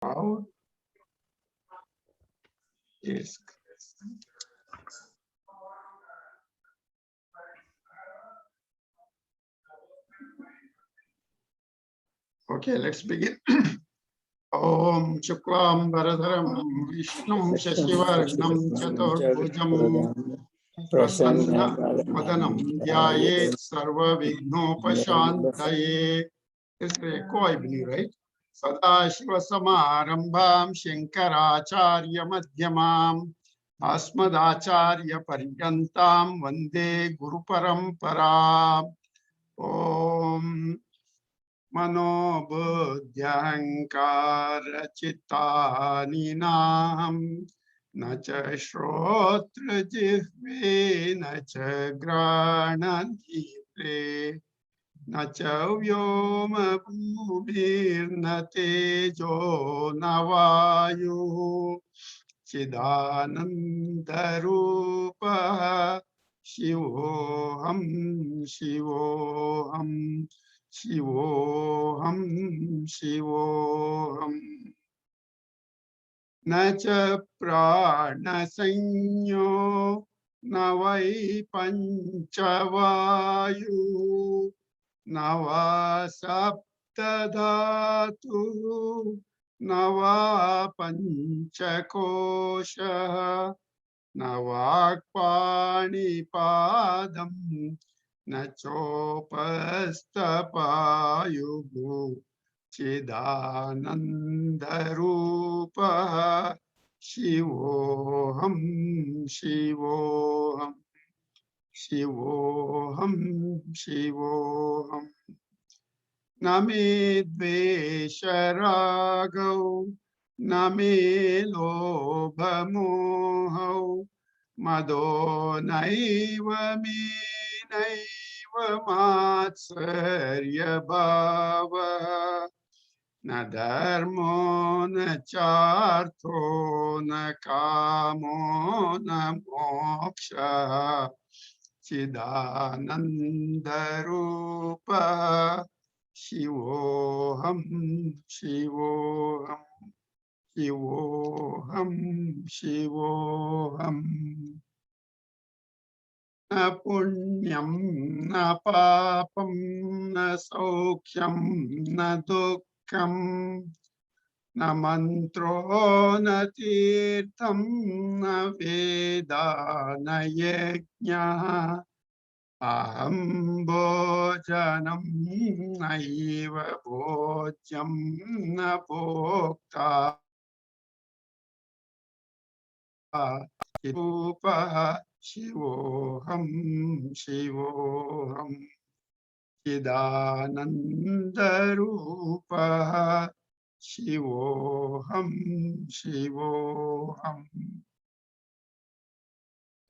How is okay, let's begin. Om Shuklam Bharadharam Vishnum Shashivarnam Chaturbhujam Prasanna Vadanam Dhyayet Sarva Vignopashantaye. It's echo, I believe, right? Sadashiva Samarambham Shankaracharya Madhyamam Asmadacharya Paryantam Vande Guru Parampara. Om मनोबुद्ध्यङ्कारचित्तानीनां न च श्रोत्रजिह्वे न च घ्राणजिह्वे न च व्योमभूमिर्न तेजो न वायुः चिदानन्दरूपः शिवोऽहं शिवोऽहम् शिवोऽहं शिवोऽहम् न च प्राणसंज्ञो न वै पञ्चवायु न वा सप्तधातुः न वा पञ्चकोशः न वाक्पाणिपादम् न चोपस्तपायुः चिदानन्दरूपः शिवोऽहं शिवोऽहं शिवोऽहं शिवोऽहम् न मे द्वेषरागौ न मे लोभमोहौ मदो नैव मे नैव मात्सर्यभावः न धर्मो न चार्थो न कामो न मोक्षः चिदानन्दरूपः शिवोऽहं शिवोऽहं शिवोऽहं शिवोऽहम् न पुण्यं न पापं न सौख्यं न दुःखं न मन्त्रो न तीर्थं न वेदा न यज्ञः अहं भोजनं नैव भोज्यं न भोक्ता रूपः शिवोऽहं शिवोऽहं चिदानन्दरूपः शिवोऽहं शिवोऽहम्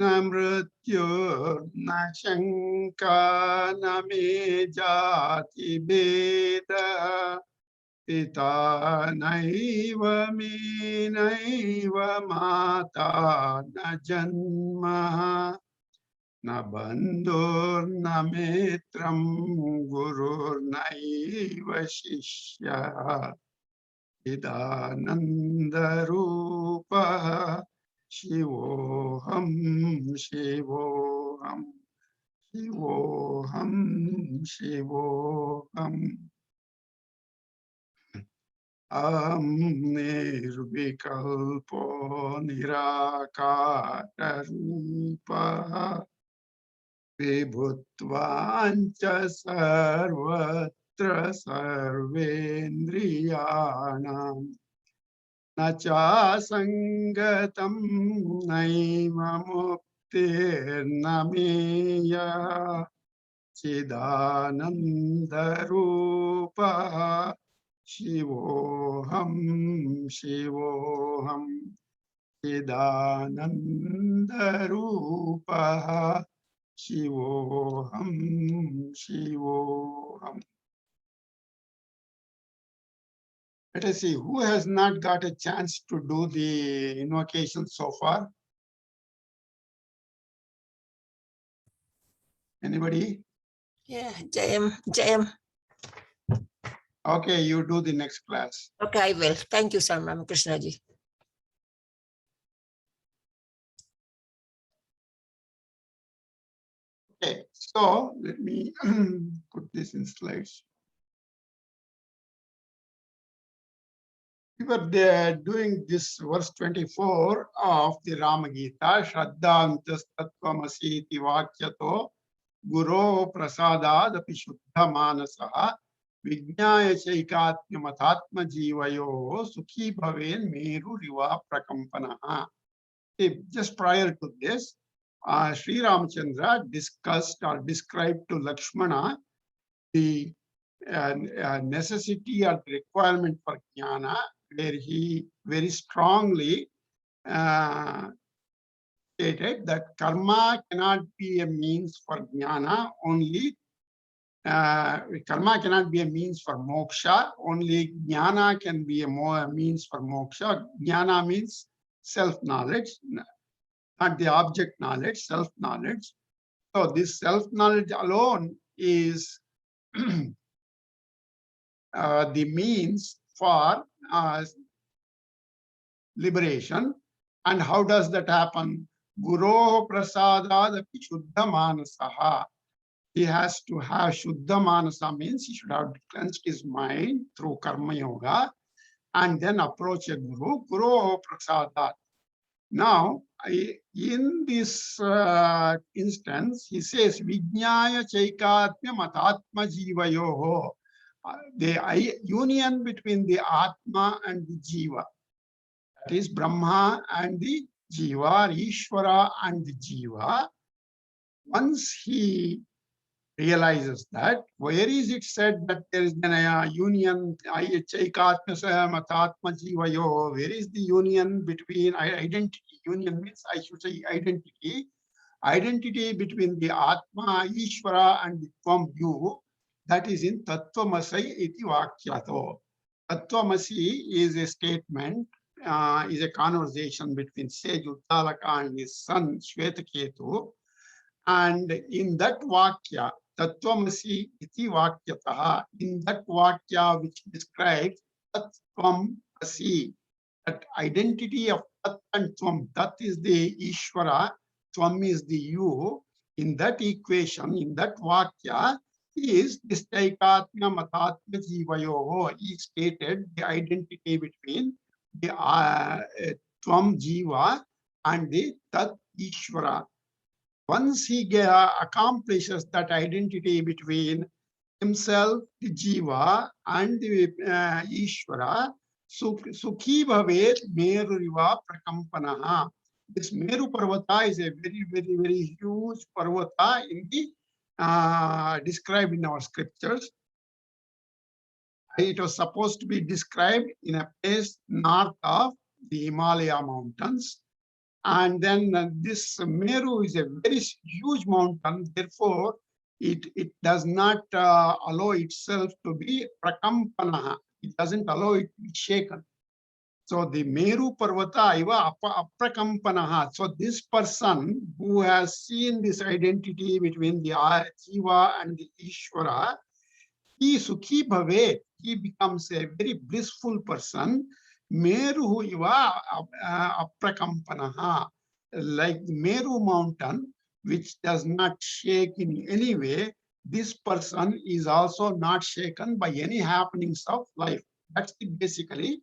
न मृत्युर्न शङ्का न मे जातिभेदः पिता नैव मे नैव माता न जन्म न बन्धुर्न मित्रं गुरुर्नैव शिष्यः चिदानन्दरूपः शिवोऽहं शिवोऽहं शिवोऽहं शिवोऽहम् अहं निर्विकल्पो निराकाररूपः विभुत्वाञ्च सर्वत्र सर्वेन्द्रियाणां न चासङ्गतं नैव मुक्तिर्न मेयः चिदानन्दरूपः शिवोऽहं शिवोऽहं चिदानन्दरूपः शिवोऽहं शिवोऽहम्. Let us see who has not got a chance to do the invocation so far. Anybody? Yeah, Jayam. Okay, you do the next class. Okay, I will. Thank you, sir, Ramakrishna ji. Okay, so let me put this in slides. We were there doing this verse 24 of the Ramagita, Shraddhantas Tattvamasi iti Vakyato Guro Prasadapi Shuddha Manasaha Vijnaya Chaikatmyamathatma Jivayo Sukhi Bhaven Meru Riva Prakampanaha. Just prior to this, Sri Ramachandra discussed or described to Lakshmana the necessity or the requirement for jnana, where he very strongly stated that karma cannot be a means for jnana, only karma cannot be a means for moksha, only jnana can be a means for moksha. Jnana means self-knowledge, not the object knowledge, self-knowledge. So this self-knowledge alone is the means for liberation. And how does that happen? Guru prasadadapi shuddha manasaha. He has to have shuddha manasa, means he should have cleansed his mind through karma yoga and then approach a guru. Guru prasadat. Now, in this instance, he says, Vijnaya Chaikatmya Matatma Jivayoho. The union between the Atma and the Jiva, that is Brahma and the Jiva, Ishvara and the Jiva. Once he realizes that, where is it said that there is a union, Chaikatmya Matatma Jivayo? Where is the union between identity? Union means, I should say, identity. Identity between the Atma, Ishvara, and the Tvam you, that is in Tattvamasi iti Vakyato. Tattvamasi is a statement, is a conversation between sage Uttalaka and his son Shvetaketu. And in that Vakya, Tattvamasi iti Vakyataha, in that Vakya which describes Tattvamasi, that identity of Tat and Tvam, Tat is the Ishvara, Tvam is the you. In that equation, in that Vakya, is this Taikatmya Matatma Jivayoho. He stated the identity between the Tvam Jiva and the Tat Ishvara. Once he accomplishes that identity between himself, the Jiva, and the Ishvara, Sukhi Bhavet Meru Riva Prakampanaha. This Meru Parvata is a very, very, very huge Parvata in the described in our scriptures. It was supposed to be described in a place north of the Himalaya mountains. And then this Meru is a very huge mountain. Therefore, it does not allow itself to be prakampana. It doesn't allow it to be shaken. So the Meru Parvata iva aprakampanaha. So this person who has seen this identity between the Jiva and the Ishvara, he sukhi bhavet, he becomes a very blissful person. Meru iva aprakampanaha, like the Meru mountain, which does not shake in any way. This person is also not shaken by any happenings of life. That's basically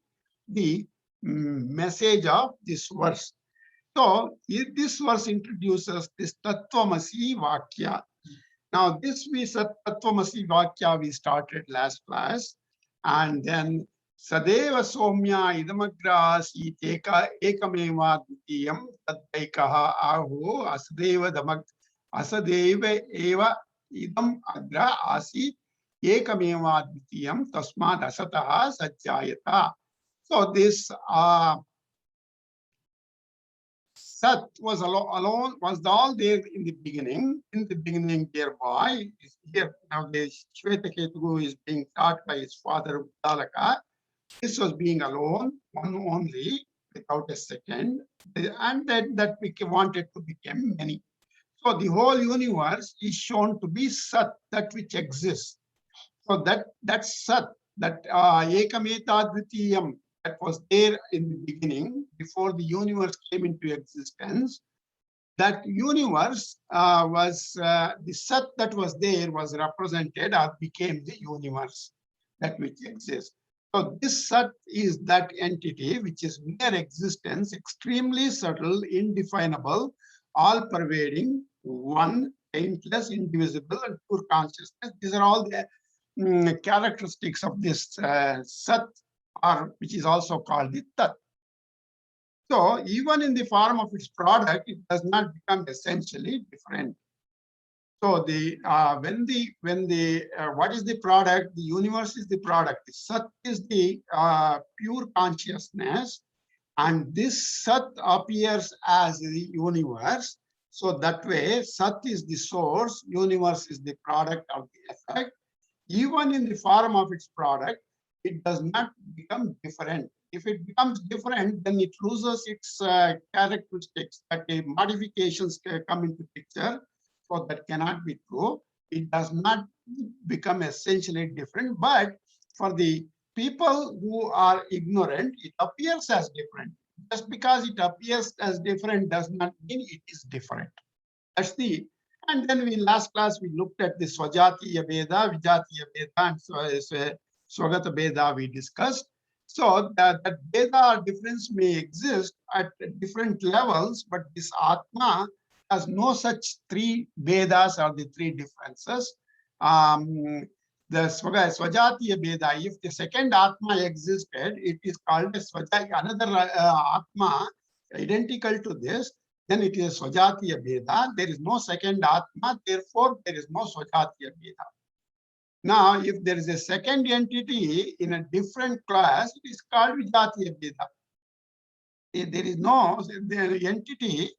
the message of this verse. So this verse introduces this Tattvamasi Vakya. Now, this is Tattvamasi Vakya we started last class, and then Sadeva Somya Idamagra Asi Ekameva Dvitiyam Tadvaikaha Aho Asadeva Eva Idam Agra Asi Ekameva Dvitiyam Tasmad Asataha Sajjayata. So this Sat was alone, was all there in the beginning. In the beginning, thereby, is here now the Shvetaketu is being taught by his father Uddalaka. This was being alone, one only, without a second, and that wanted to become many. So the whole universe is shown to be Sat, that which exists. So that Sat, that Ekameta Dvitiyam, that was there in the beginning, before the universe came into existence. That universe was the Sat that was there was represented or became the universe that which exists. So this Sat is that entity which is mere existence, extremely subtle, indefinable, all pervading, one, taintless, indivisible, and pure consciousness. These are all the characteristics of this Sat, or which is also called the Tat. So even in the form of its product, it does not become essentially different. So the when the what is the product? The universe is the product. The Sat is the pure consciousness, and this Sat appears as the universe. So that way, Sat is the source, universe is the product of the effect. Even in the form of its product, it does not become different. If it becomes different, then it loses its characteristics. That modifications come into picture, so that cannot be true. It does not become essentially different, but for the people who are ignorant, it appears as different. Just because it appears as different does not mean it is different. That's the, and then we last class we looked at the Swajatiya Veda, Vijatiya Veda, and Swagata Veda we discussed. So that Veda difference may exist at different levels, but this Atma has no such three Vedas or the three differences. The Swajatiya Veda, if the second Atma existed, it is called a another Atma identical to this, then it is Swajatiya Veda. There is no second Atma, therefore there is no Swajatiya Veda. Now, if there is a second entity in a different class, it is called Vijatiya Veda. If there is no the entity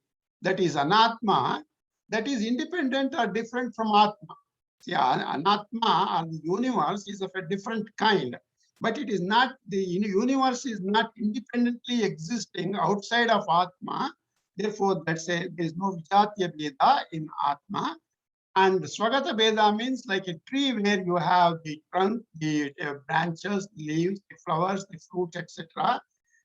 that is Anatma, that is independent or different from Atma. See, Anatma or the universe is of a different kind, but it is not, the universe is not independently existing outside of Atma. Therefore, that's a, there is no Vijatiya Veda in Atma. And Swagata Veda means like a tree where you have the trunk, the branches, leaves, the flowers, the fruits, etc.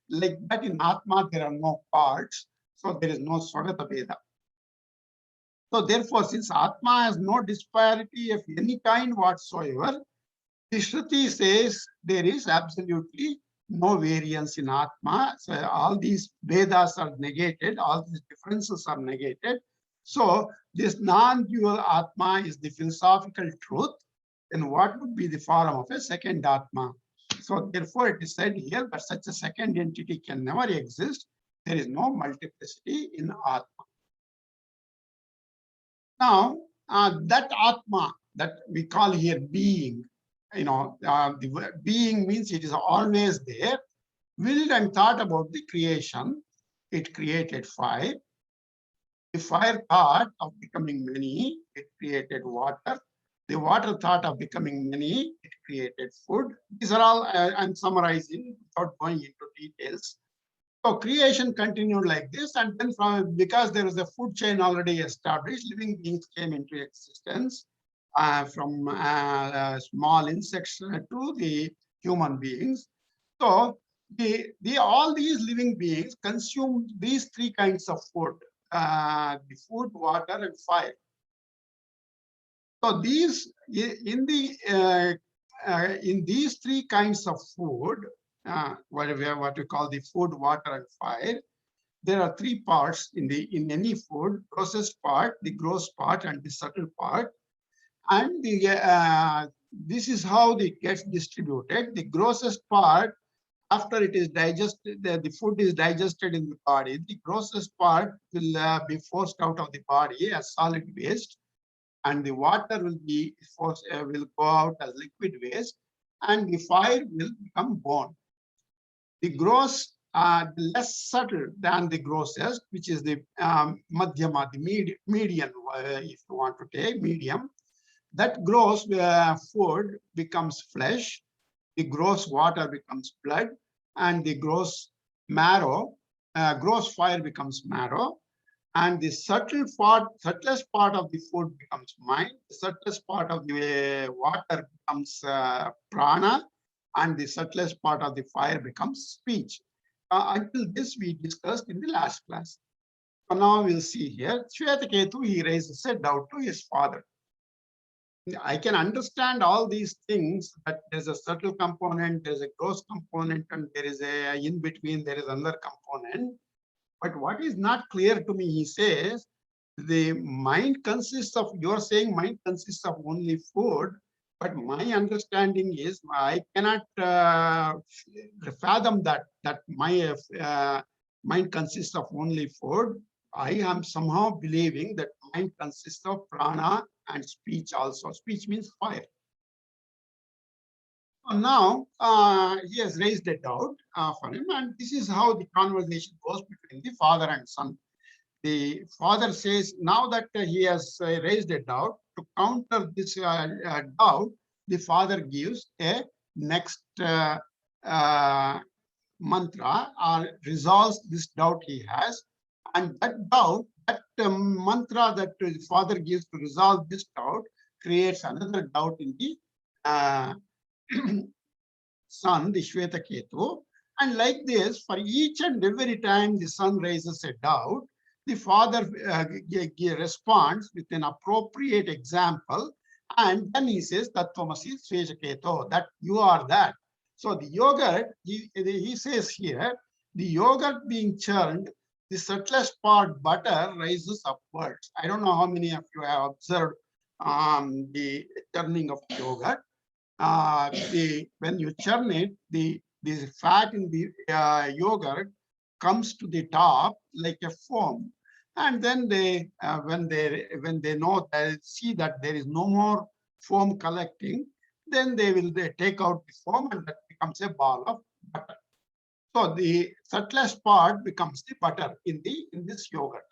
Like that in Atma, there are no parts. So there is no Swagata Veda. So therefore, since Atma has no disparity of any kind whatsoever, the Shruti says there is absolutely no variance in Atma. So all these Vedas are negated, all these differences are negated. So this non-dual Atma is the philosophical truth. Then what would be the form of a second Atma? So therefore it is said here that such a second entity can never exist. There is no multiplicity in Atma. Now, that Atma that we call here being, the being means it is always there, willed and thought about the creation. It created fire. The fire thought of becoming many, it created water. The water thought of becoming many, it created food. These are all I'm summarizing without going into details. So creation continued like this, and then because there was a food chain already established, living beings came into existence from small insects to the human beings. So all these living beings consume these three kinds of food: the food, water, and fire. So these in these three kinds of food, what we call the food, water, and fire, there are three parts in any food: processed part, the gross part, and the subtle part. And this is how it gets distributed. The grossest part, after it is digested, the food is digested in the body, the grossest part will be forced out of the body as solid waste, and the water will be forced, will go out as liquid waste, and the fire will become bone. The gross, less subtle than the grossest, which is the madhyama, the median, if you want to take medium. That gross food becomes flesh, the gross water becomes blood, and the gross marrow, gross fire becomes marrow, and the subtlest part of the food becomes mind. The subtlest part of the water becomes prana, and the subtlest part of the fire becomes speech. Until this we discussed in the last class. So now we'll see here, Shvetaketu, he raises a doubt to his father. I can understand all these things, that there's a subtle component, there's a gross component, and there is a in between, there is another component. But what is not clear to me, he says, the mind consists of, you're saying mind consists of only food, but my understanding is I cannot fathom that my mind consists of only food. I am somehow believing that mind consists of prana and speech also. Speech means fire. So now he has raised a doubt for him, and this is how the conversation goes between the father and son. The father says, now that he has raised a doubt, to counter this doubt, the father gives a next mantra, or resolves this doubt he has. And that doubt, that mantra that the father gives to resolve this doubt, creates another doubt in the son, the Shvetaketu. And like this, for each and every time the son raises a doubt, the father responds with an appropriate example. And then he says, Tattvamasi Shvetaketu, that you are that. So the yogurt, he says here, the yogurt being churned, the subtlest part, butter, rises upwards. I don't know how many of you have observed the churning of yogurt. When you churn it, the fat in the yogurt comes to the top like a foam, and then when they know that, see that there is no more foam collecting, then they take out the foam, and that becomes a ball of butter. So the subtlest part becomes the butter in this yogurt.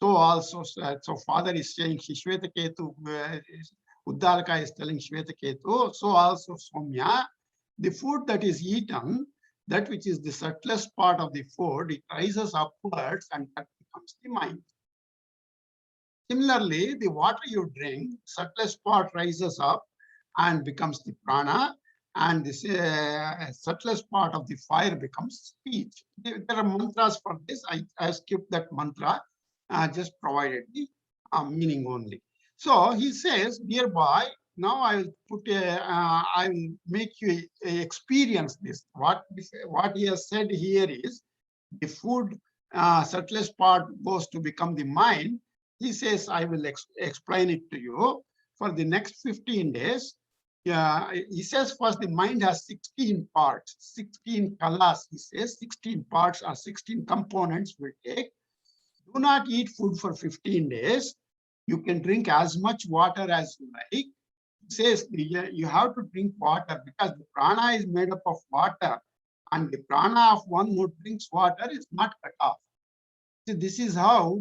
So also, so father is saying, Shvetaketu, Uddalaka is telling Shvetaketu, so also Somya, the food that is eaten, that which is the subtlest part of the food, it rises upwards, and that becomes the mind. Similarly, the water you drink, subtlest part rises up and becomes the prana, and this subtlest part of the fire becomes speech. There are mantras for this. I skipped that mantra, just provided the meaning only. So he says, dear boy, now I will put I will make you experience this. What he has said here is, the food subtlest part goes to become the mind. He says, I will explain it to you for the next 15 days. He says first the mind has 16 parts, 16 kalas. He says 16 parts or 16 components will take. Do not eat food for 15 days. You can drink as much water as you like. He says you have to drink water because the prana is made up of water, and the prana of one who drinks water is not cut off. So this is how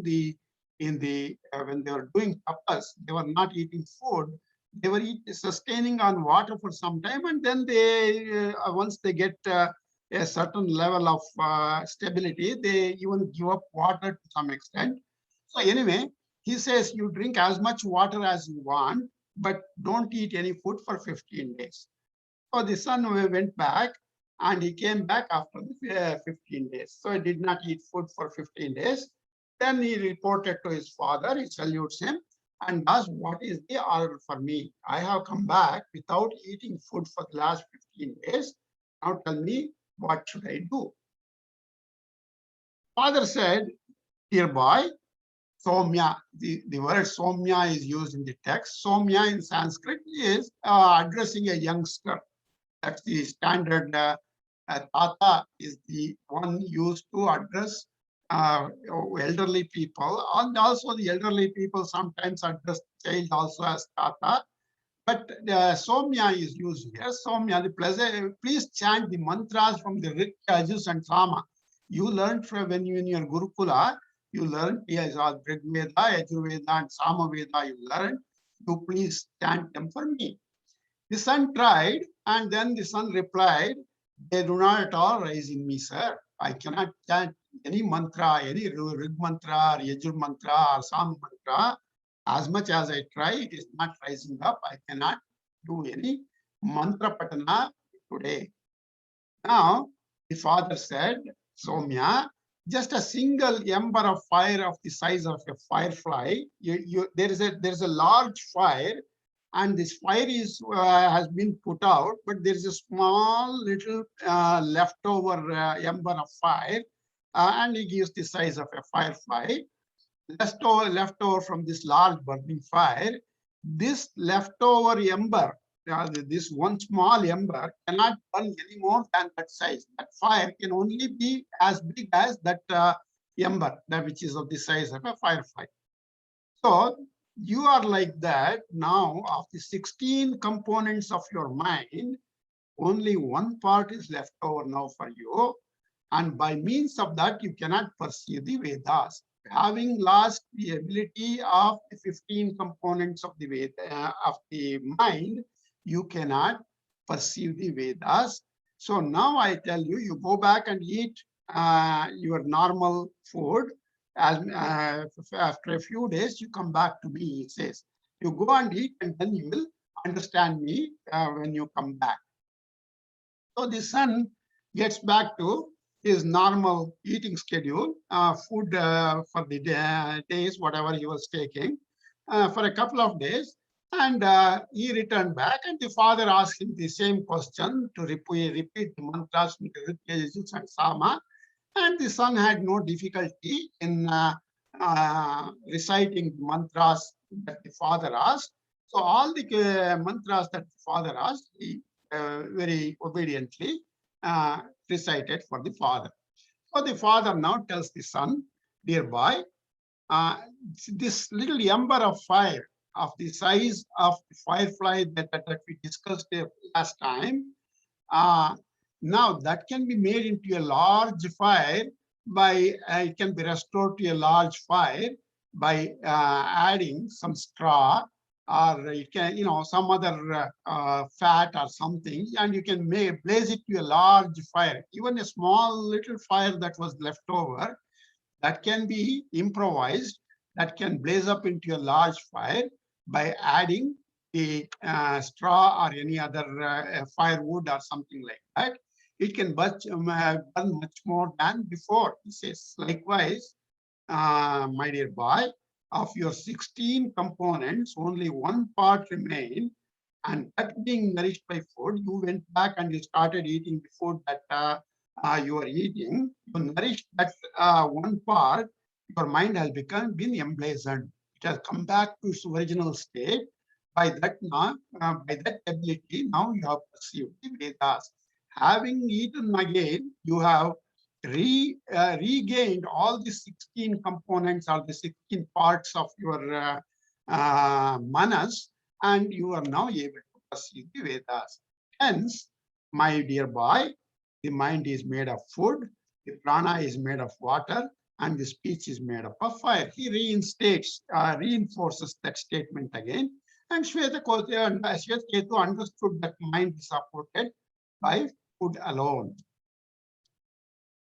when they were doing tapas, they were not eating food. They were sustaining on water for some time, and then they once they get a certain level of stability, they even give up water to some extent. So anyway, he says you drink as much water as you want, but don't eat any food for 15 days. So the son went back, and he came back after the 15 days. So he did not eat food for 15 days. Then he reported to his father, he salutes him, and asks, what is the order for me? I have come back without eating food for the last 15 days. Now tell me, what should I do? Father said, dear boy, Somya, the word Somya is used in the text. Somya in Sanskrit is addressing a youngster. That's the standard. Tata is the one used to address elderly people, and also the elderly people sometimes address child also as Tata. But Somya is used here. Somya, the pleasure. Please chant the mantras from the Rik, Yajus, and Sama. You learned from when you in your Gurukula. You learned Rig Veda, Yajurveda, and Sama Veda. You learned. You please chant them for me. The son tried, and then the son replied, they do not at all rise in me, sir. I cannot chant any mantra, any Rig mantra, or Yajur mantra, or Sam mantra. As much as I try, it is not rising up. I cannot do any mantra patana today. Now, the father said, Somya, just a single ember of fire of the size of a firefly, there is a large fire, and this fire has been put out, but there is a small little leftover ember of fire, and he gives the size of a firefly, leftover from this large burning fire. This leftover ember, this one small ember cannot burn any more than that size. That fire can only be as big as that ember, that which is of the size of a firefly. So you are like that now. Of the 16 components of your mind, only one part is left over now for you. And by means of that, you cannot perceive the Vedas. Having lost the ability of the 15 components of the Veda, of the mind, you cannot perceive the Vedas. So now I tell you, you go back and eat your normal food. After a few days, you come back to me, he says. You go and eat, and then you will understand me when you come back. So the son gets back to his normal eating schedule, food for the days, whatever he was taking, for a couple of days. And he returned back, and the father asked him the same question to repeat the mantras and Sama. And the son had no difficulty in reciting the mantras that the father asked. So all the mantras that the father asked, he very obediently recited for the father. So the father now tells the son, dear boy, this little ember of fire of the size of the firefly that we discussed last time, now that can be made into a large fire by, it can be restored to a large fire by adding some straw, or it can, some other fat or something, and you can blaze it to a large fire. Even a small little fire that was left over, that can be improvised, that can blaze up into a large fire by adding a straw or any other firewood or something like that. It can burn much more than before. He says, likewise, my dear boy, of your 16 components, only one part remain, and that being nourished by food, you went back and you started eating the food that you are eating. You nourished that one part, your mind has been emblazoned. It has come back to its original state. By that ability, now you have perceived the Vedas. Having eaten again, you have regained all the 16 components or the 16 parts of your manas, and you are now able to perceive the Vedas. Hence, my dear boy, the mind is made of food, the prana is made of water, and the speech is made up of fire. He reinforces that statement again. And Shvetaketu understood that mind is supported by food alone.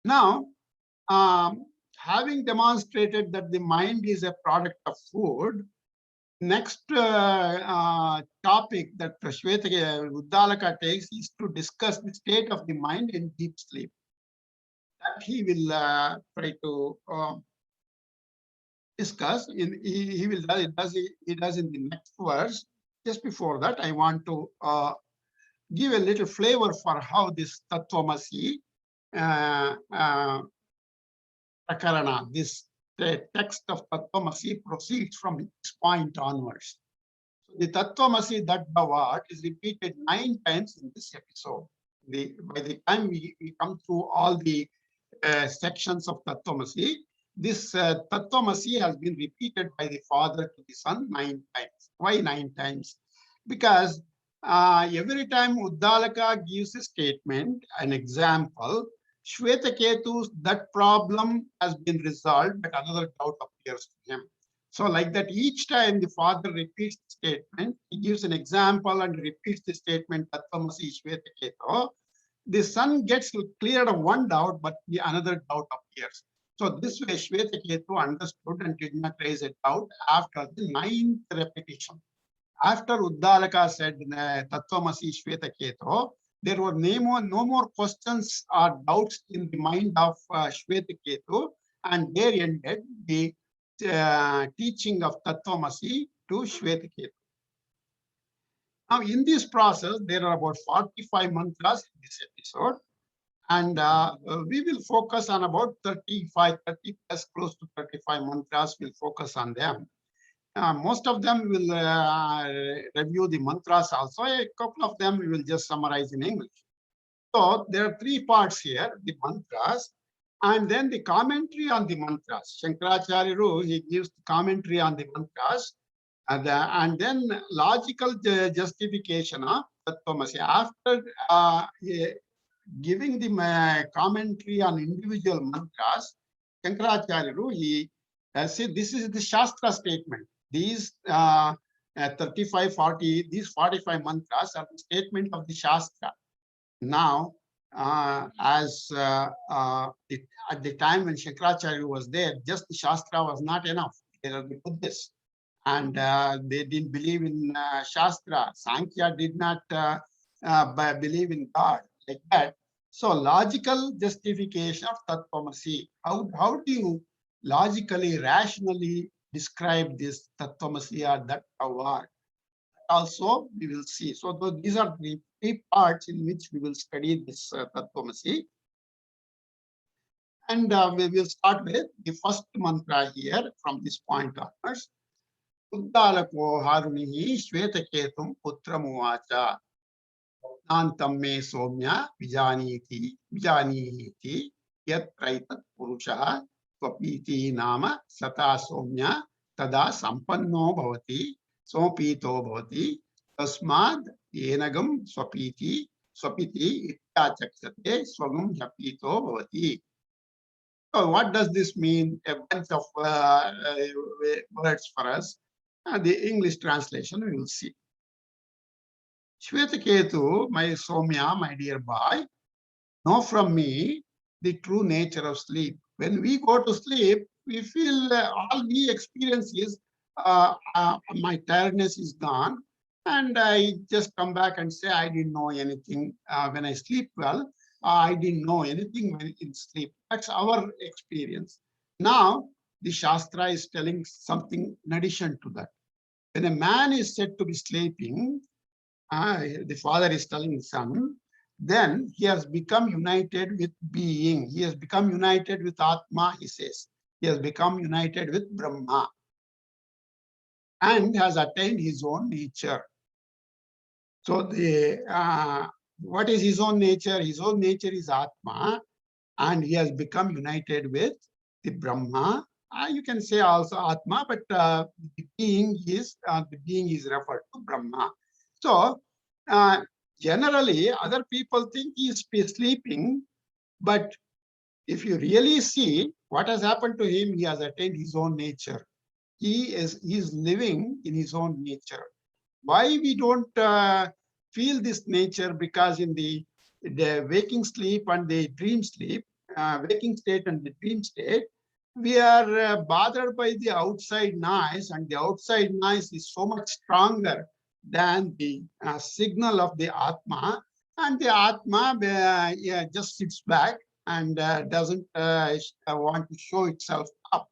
Now, having demonstrated that the mind is a product of food, next topic that Uddalaka takes is to discuss the state of the mind in deep sleep. That he will try to discuss. He does in the next verse. Just before that, I want to give a little flavor for how this Tattvamasi Prakarana, the text of Tattvamasi proceeds from this point onwards. So the Tattvamasi that Bhavat is repeated 9 times in this episode. By the time we come through all the sections of Tattvamasi, this Tattvamasi has been repeated by the father to the son 9 times. Why 9 times? Because every time Uddalaka gives a statement, an example, Shvetaketu, that problem has been resolved, but another doubt appears to him. So like that, each time the father repeats the statement, he gives an example and repeats the statement, Tattvamasi Shvetaketu. The son gets cleared of one doubt, but the another doubt appears. So this way, Shvetaketu understood and did not raise a doubt after the 9th repetition. After Uddalaka said Tattvamasi Shvetaketu, there were no more questions or doubts in the mind of Shvetaketu, and there ended the teaching of Tattvamasi to Shvetaketu. Now, in this process, there are about 45 mantras in this episode, and we will focus on about 30 plus, close to 35 mantras. We'll focus on them. Most of them will review the mantras also. A couple of them we will just summarize in English. So there are three parts here: the mantras, and then the commentary on the mantras. Shankaracharya, he gives the commentary on the mantras, and then logical justification of Tattvamasi. After giving the commentary on individual mantras, Shankaracharya, he said this is the Shastra statement. These 35, 40, these 45 mantras are the statement of the Shastra. Now, at the time when Shankaracharya was there, just the Shastra was not enough. There are the Buddhists, and they didn't believe in Shastra. Sankhya did not believe in God like that. So logical justification of Tattvamasi. How do you logically, rationally describe this Tattvamasi or that power? Also, we will see. So these are the three parts in which we will study this Tattvamasi. And we will start with the first mantra here from this point onwards. Uddalako harunihi Shvetaketum putramuvacha. Nantam me somya vijaniti yat praitat purushaha swapiti nama sata somya tada sampanno bhavati somapito bhavati tasmad yenagam swapiti ityachakshate swagam yapito bhavati. So what does this mean? A bunch of words for us. The English translation we will see. Shvetaketu, my Somya, my dear boy, know from me the true nature of sleep. When we go to sleep, we feel all we experience is my tiredness is gone, and I just come back and say I didn't know anything when I sleep well. I didn't know anything when in sleep. That's our experience. Now, the Shastra is telling something in addition to that. When a man is said to be sleeping, the father is telling the son, then he has become united with being. He has become united with Atma, he says. He has become united with Brahma and has attained his own nature. So what is his own nature? His own nature is Atma, and he has become united with the Brahma. You can say also Atma, but the being is referred to Brahma. So generally, other people think he is sleeping, but if you really see what has happened to him, he has attained his own nature. He is living in his own nature. Why we don't feel this nature? Because in the waking sleep and the dream sleep, waking state and the dream state, we are bothered by the outside noise, and the outside noise is so much stronger than the signal of the Atma, and the Atma just sits back and doesn't want to show itself up.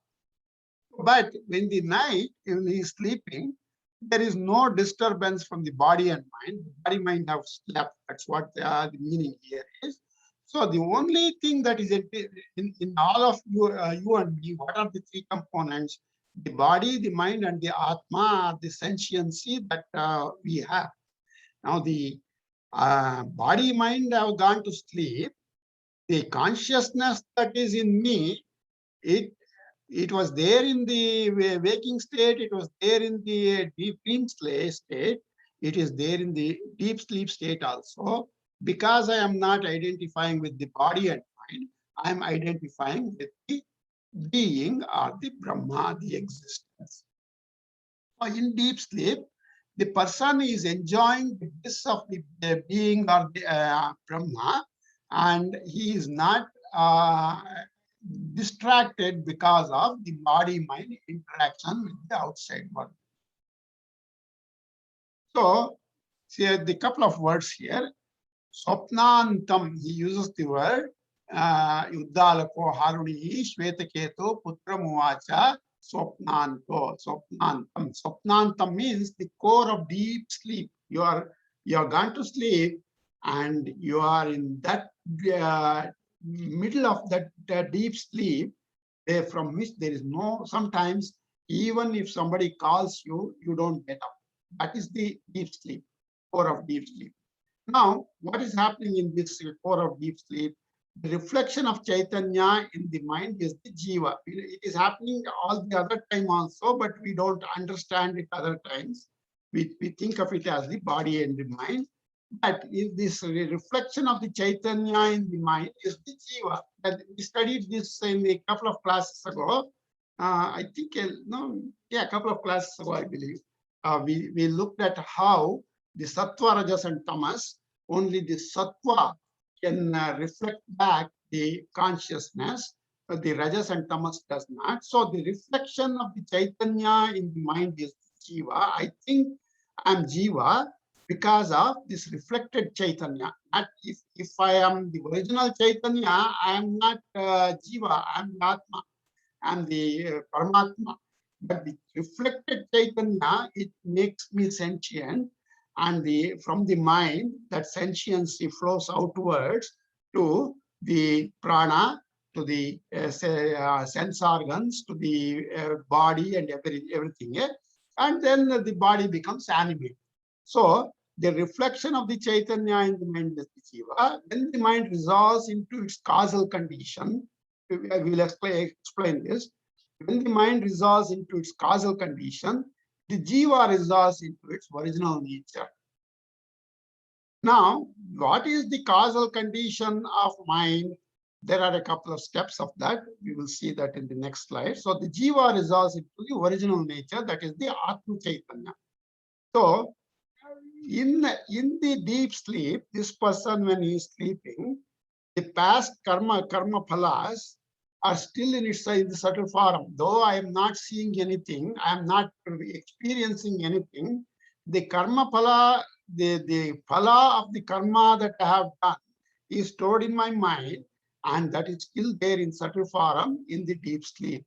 But when the night, when he is sleeping, there is no disturbance from the body and mind. The body mind have slept. That's what the meaning here is. So the only thing that is in all of you, you and me, what are the three components? The body, the mind, and the Atma are the sentiency that we have. Now the body, mind have gone to sleep. The consciousness that is in me, it was there in the waking state, it was there in the deep dream state, it is there in the deep sleep state also. Because I am not identifying with the body and mind, I am identifying with the being or the Brahma, the existence. So in deep sleep, the person is enjoying the bliss of the being or the Brahma, and he is not distracted because of the body-mind interaction with the outside world. So, see the couple of words here. Swapnantam, he uses the word Yuddalako Haruni Shvetaketu Putramuvacha Swapnanto. Swapnantam. Swapnantam means the core of deep sleep. You are gone to sleep and you are in that middle of that deep sleep, from which there is no, sometimes even if somebody calls you, you don't get up. That is the deep sleep, core of deep sleep. Now, what is happening in this core of deep sleep? The reflection of Chaitanya in the mind is the Jiva. It is happening all the other time also, but we don't understand it other times. We think of it as the body and the mind. But in this reflection of the Chaitanya in the mind is the Jiva. And we studied this in a couple of classes ago. I think, a couple of classes ago, I believe. We looked at how the Sattva, Rajas, and Tamas, only the Sattva can reflect back the consciousness, but the Rajas and Tamas does not. So the reflection of the Chaitanya in the mind is Jiva. I think I'm Jiva because of this reflected Chaitanya. Not if I am the original Chaitanya, I am not Jiva, I am the Atma, I am the Paramatma. But the reflected Chaitanya, it makes me sentient, and from the mind, that sentiency flows outwards to the prana, to the sense organs, to the body and everything. And then the body becomes animate. So the reflection of the Chaitanya in the mind is the Jiva. When the mind resolves into its causal condition, I will explain this. When the mind resolves into its causal condition, the Jiva resolves into its original nature. Now, what is the causal condition of mind? There are a couple of steps of that. We will see that in the next slide. So the Jiva resolves into the original nature, that is the Atma Chaitanya. So in the deep sleep, this person, when he is sleeping, the past karma phalas are still in the subtle form. Though I am not seeing anything, I am not experiencing anything, the karma phala, the phala of the karma that I have done is stored in my mind, and that is still there in subtle form in the deep sleep.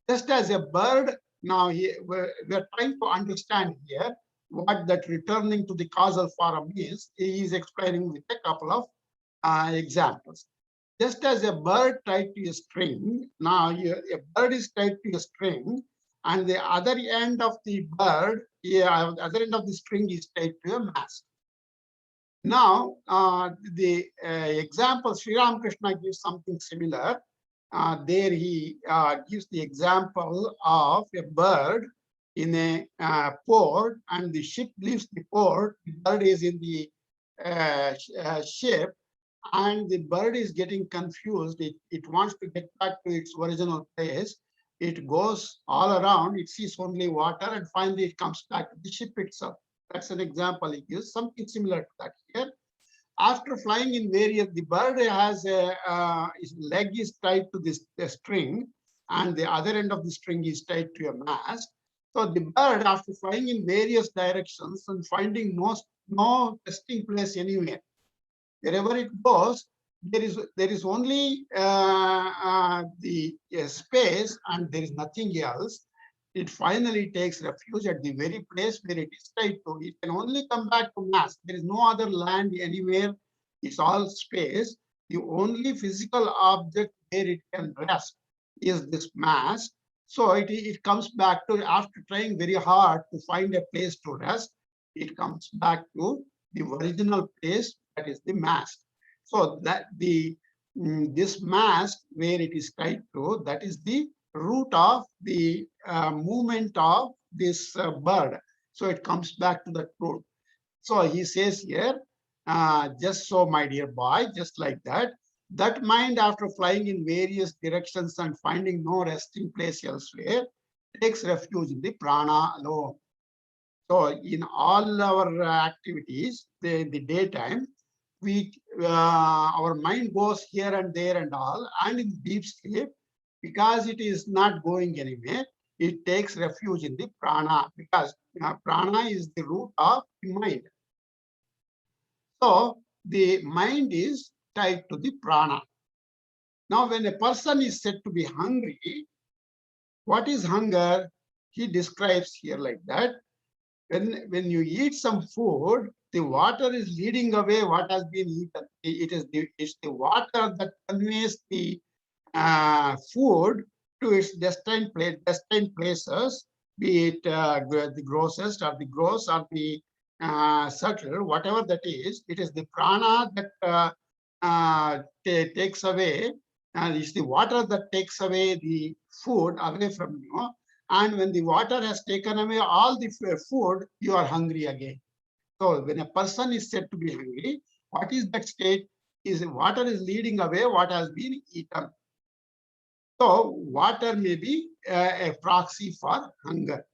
Just as a bird, now we're trying to understand here what that returning to the causal form is. He is explaining with a couple of examples. Just as a bird tied to a string, now a bird is tied to a string, and the other end of the bird, other end of the string is tied to a mast. Now, the example, Sri Ramakrishna gives something similar. There he gives the example of a bird in a port, and the ship leaves the port, the bird is in the ship, and the bird is getting confused. It wants to get back to its original place. It goes all around, it sees only water, and finally it comes back to the ship itself. That's an example he gives, something similar to that here. After flying in various, the bird has his leg is tied to this string, and the other end of the string is tied to a mast. So the bird, after flying in various directions and finding no resting place anywhere, wherever it goes, there is only the space, and there is nothing else. It finally takes refuge at the very place where it is tied to. It can only come back to mass. There is no other land anywhere. It's all space. The only physical object where it can rest is this mass. So it comes back to, after trying very hard to find a place to rest, it comes back to the original place, that is the mass. So that this mass where it is tied to, that is the root of the movement of this bird. So it comes back to the root. So he says here, just so, my dear boy, just like that, that mind, after flying in various directions and finding no resting place elsewhere, takes refuge in the prana alone. So in all our activities, the daytime, our mind goes here and there and all, and in deep sleep, because it is not going anywhere, it takes refuge in the prana, because prana is the root of the mind. So the mind is tied to the prana. Now, when a person is said to be hungry, what is hunger? He describes here like that. When you eat some food, the water is leading away what has been eaten. It's the water that conveys the food to its destined places, be it the grossest or the gross or the subtle, whatever that is. It is the prana that takes away, and it's the water that takes away the food away from you. And when the water has taken away all the food, you are hungry again. So when a person is said to be hungry, what is that state? Is water is leading away what has been eaten. So water may be a proxy for hunger.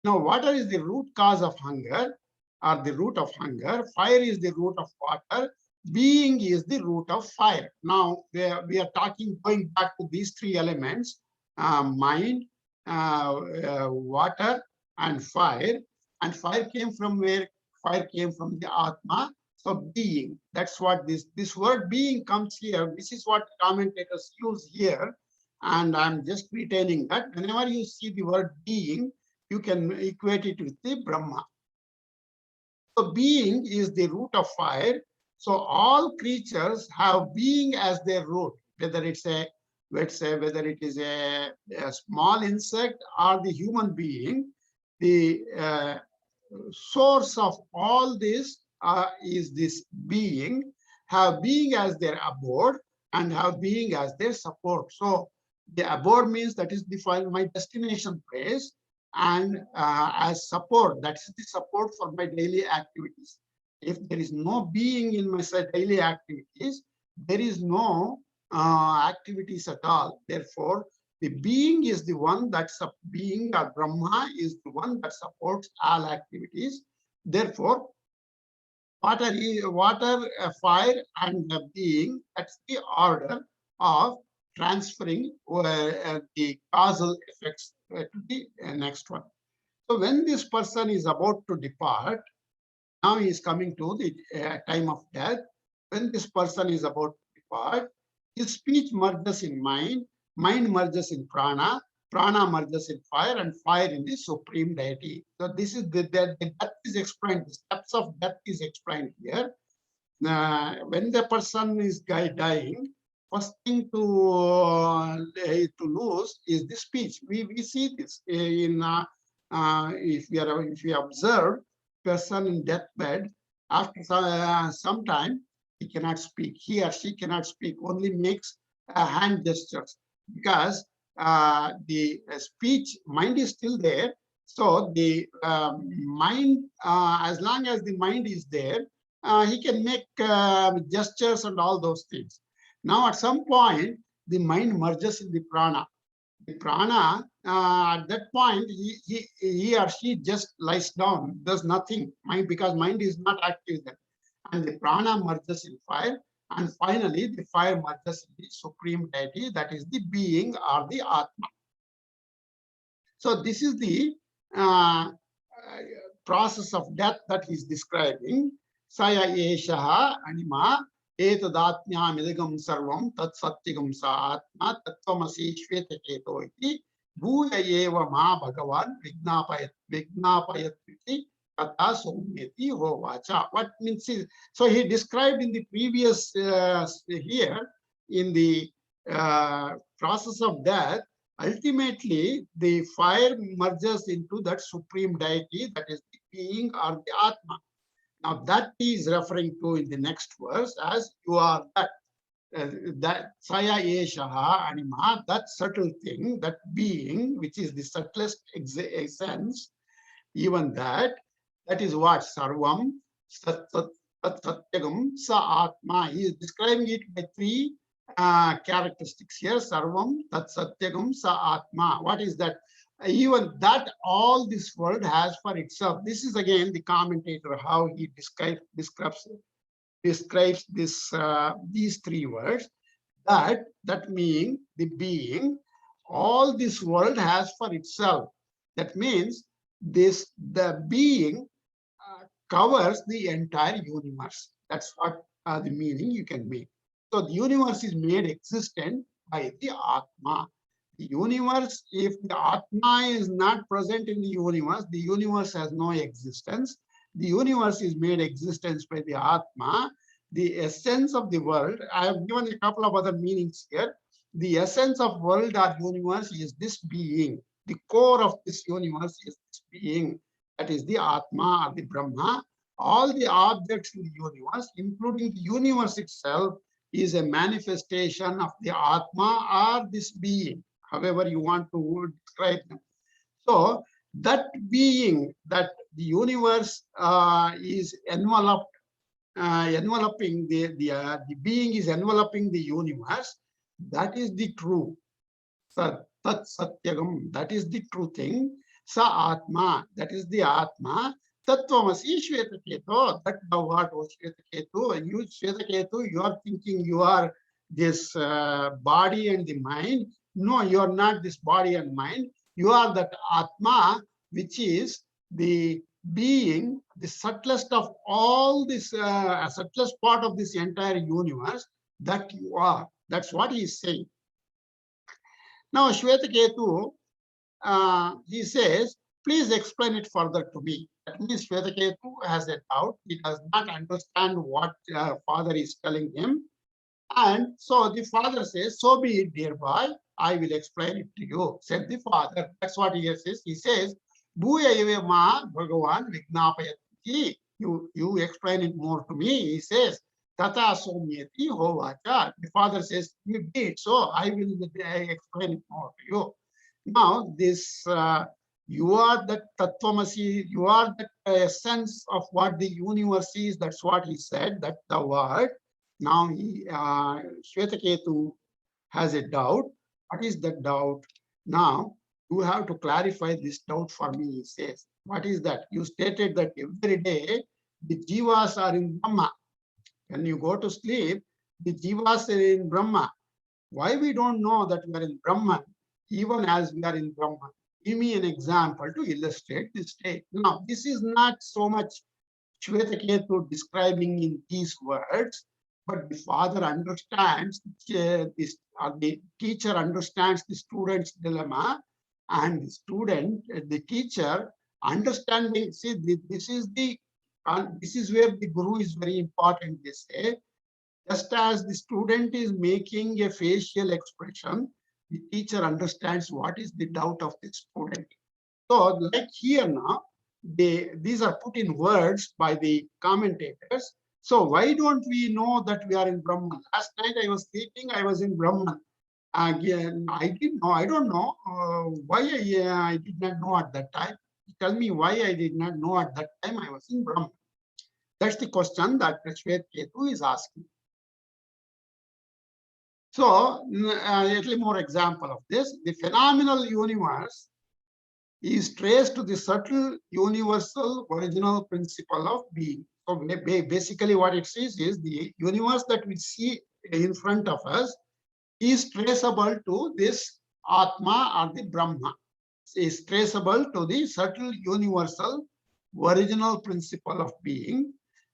Now, water is the root cause of hunger, or the root of hunger. Fire is the root of water. Being is the root of fire. Now, we are talking, going back to these three elements, mind, water, and fire. And fire came from where? Fire came from the Atma. So being, that's what this word being comes here. This is what commentators use here. And I'm just retaining that. Whenever you see the word being, you can equate it with the Brahma. So being is the root of fire. So all creatures have being as their root, whether it's a, let's say, whether it is a small insect or the human being. The source of all this is this being, have being as their abode and have being as their support. So the abode means that is defined my destination place, and as support, that's the support for my daily activities. If there is no being in my daily activities, there is no activities at all. Therefore, the being is the one that's a being, or Brahma is the one that supports all activities. Therefore, water, fire, and the being, that's the order of transferring the causal effects to the next one. So when this person is about to depart, now he is coming to the time of death. When this person is about to depart, his speech merges in mind, mind merges in prana, prana merges in fire, and fire in the supreme deity. So this is the death is explained, the steps of death is explained here. When the person is dying, first thing to lose is the speech. We see this in if we observe person in deathbed, after some time he cannot speak. He or she cannot speak. Only makes hand gestures, because the speech mind is still there. So the mind, as long as the mind is there, he can make gestures and all those things. Now, at some point, the mind merges in the prana. The prana, at that point, he or she just lies down, does nothing, mind, because mind is not active then. And the prana merges in fire. And finally, the fire merges in the supreme deity, that is the being or the Atma. So this is the process of death that he's describing. Saya eshaha anima etadatmyamidagam sarvam tat satyagam sa atma tattvamasi shvetaketo iti bhuya eva ma bhagavan vignapayat kata somyati hovacha. What means is, so he described in the previous here, in the process of death, ultimately the fire merges into that supreme deity, that is the being or the Atma. Now that he is referring to in the next verse as you are that. That saya eshaha anima, that subtle thing, that being, which is the subtlest essence, even that is what sarvam satyagam sa atma. He is describing it by three characteristics here. Sarvam tat satyagam sa atma. What is that? Even that all this world has for itself. This is again the commentator, how he describes this these three words. That mean the being, all this world has for itself. That means the being covers the entire universe. That's what the meaning you can make. So the universe is made existent by the Atma. The universe, if the Atma is not present in the universe has no existence. The universe is made existence by the Atma. The essence of the world, I have given a couple of other meanings here. The essence of world or universe is this being. The core of this universe is this being. That is the Atma or the Brahma. All the objects in the universe, including the universe itself, is a manifestation of the Atma or this being, however you want to describe them. So that being, that the universe is enveloping the being is enveloping the universe. That is the true Sat, Tat Satyagam. That is the true thing. Sa Atma. That is the Atma. Tattvamasi Shvetaketu. That thou art, O Shvetaketu. You, Shvetaketu, you are thinking you are this body and the mind. No, you are not this body and mind. You are that Atma, which is the being, the subtlest of all this, subtlest part of this entire universe, that you are. That's what he is saying. Now, Shvetaketu, he says, please explain it further to me. That means Shvetaketu has a doubt. He does not understand what father is telling him. And so the father says, so be it, dear boy, I will explain it to you, said the father. That's what he says. He says, Bhuya eva ma Bhagavan Vignapayati. You explain it more to me. He says, Tata somyati hovacha. The father says, you did, so I will explain it more to you. Now, this you are that Tattvamasi, you are the essence of what the universe is. That's what he said, that the word. Now, Shvetaketu has a doubt. What is the doubt? Now, you have to clarify this doubt for me, he says. What is that? You stated that every day the jivas are in Brahma. When you go to sleep, the jivas are in Brahma. Why we don't know that we are in Brahman, even as we are in Brahman? Give me an example to illustrate this state. Now, this is not so much Shvetaketu describing in these words, but the father understands this, or the teacher understands the student's dilemma, and the student, the teacher, understanding. See, this is where the guru is very important. They say, just as the student is making a facial expression, the teacher understands what is the doubt of the student. So, like here now, these are put in words by the commentators. So why don't we know that we are in Brahman? Last night I was sleeping, I was in Brahman. Again, I didn't know, I don't know why I did not know at that time. Tell me why I did not know at that time I was in Brahman. That's the question that Shvetaketu is asking. So, a little more example of this. The phenomenal universe is traced to the subtle universal original principle of being. So basically what it says is the universe that we see in front of us is traceable to this Atma or the Brahma. Is traceable to the subtle universal original principle of being,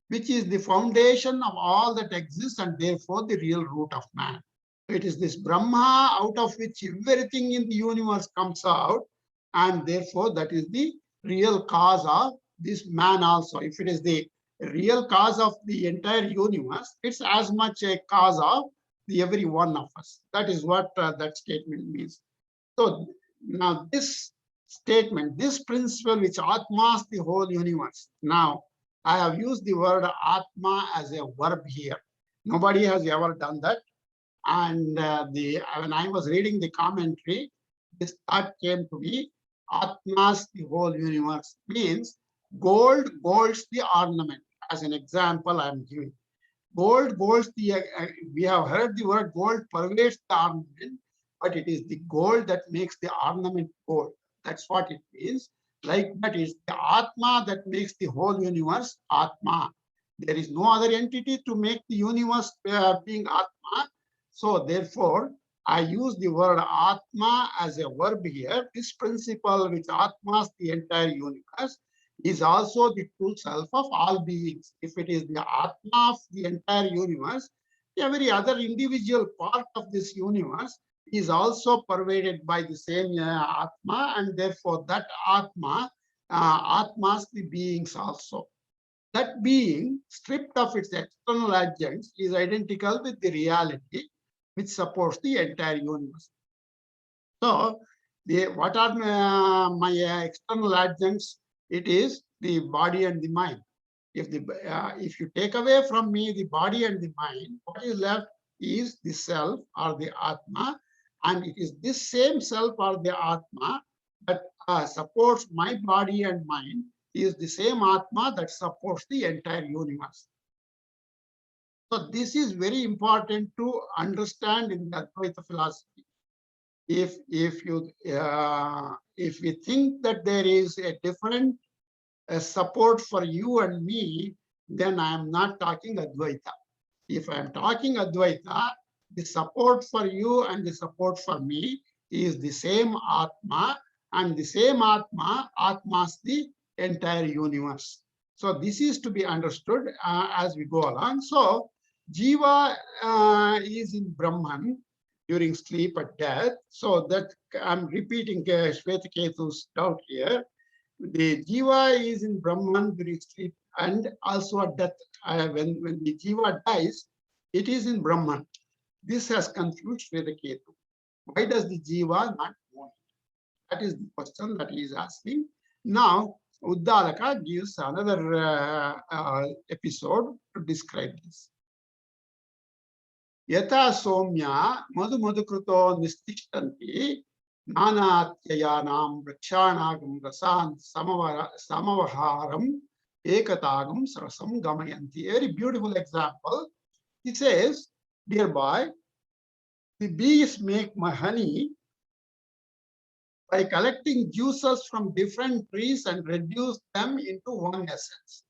which is the foundation of all that exists and therefore the real root of man. It is this Brahma out of which everything in the universe comes out, and therefore that is the real cause of this man also. If it is the real cause of the entire universe, it's as much a cause of the every one of us. That is what that statement means. So now this statement, this principle which Atmas the whole universe. Now I have used the word Atma as a verb here. Nobody has ever done that. And when I was reading the commentary, this thought came to me. Atmas, the whole universe, means gold golds the ornament. As an example, I'm giving. Gold golds the, we have heard the word gold pervades the ornament, but it is the gold that makes the ornament gold. That's what it means. Like that is the Atma that makes the whole universe Atma. There is no other entity to make the universe being Atma. So therefore, I use the word Atma as a verb here. This principle which Atmas the entire universe is also the true self of all beings. If it is the Atma of the entire universe, every other individual part of this universe is also pervaded by the same Atma, and therefore that Atma, Atmas the beings also. That being, stripped of its external adjuncts, is identical with the reality which supports the entire universe. So, what are my external adjuncts? It is the body and the mind. If you take away from me the body and the mind, what is left is the self or the Atma, and it is this same self or the Atma that supports my body and mind, is the same Atma that supports the entire universe. So this is very important to understand in the Advaita philosophy. If we think that there is a different support for you and me, then I am not talking Advaita. If I am talking Advaita, the support for you and the support for me is the same Atma, and the same Atma, Atma's the entire universe. So this is to be understood as we go along. So Jiva is in Brahman during sleep or death. So that I'm repeating Shvetaketu's doubt here. The Jiva is in Brahman during sleep and also at death. When the Jiva dies, it is in Brahman. This has confused Shvetaketu. Why does the Jiva not know? That is the question that he is asking. Now, Uddalaka gives another episode to describe this. Yata somya madhu madhukrito nistishtanti nanatyyanam vrikshanagam rasan samavaharam ekatagam sarasam gamayanti. A very beautiful example. He says, dear boy, the bees make my honey by collecting juices from different trees and reduce them into one essence.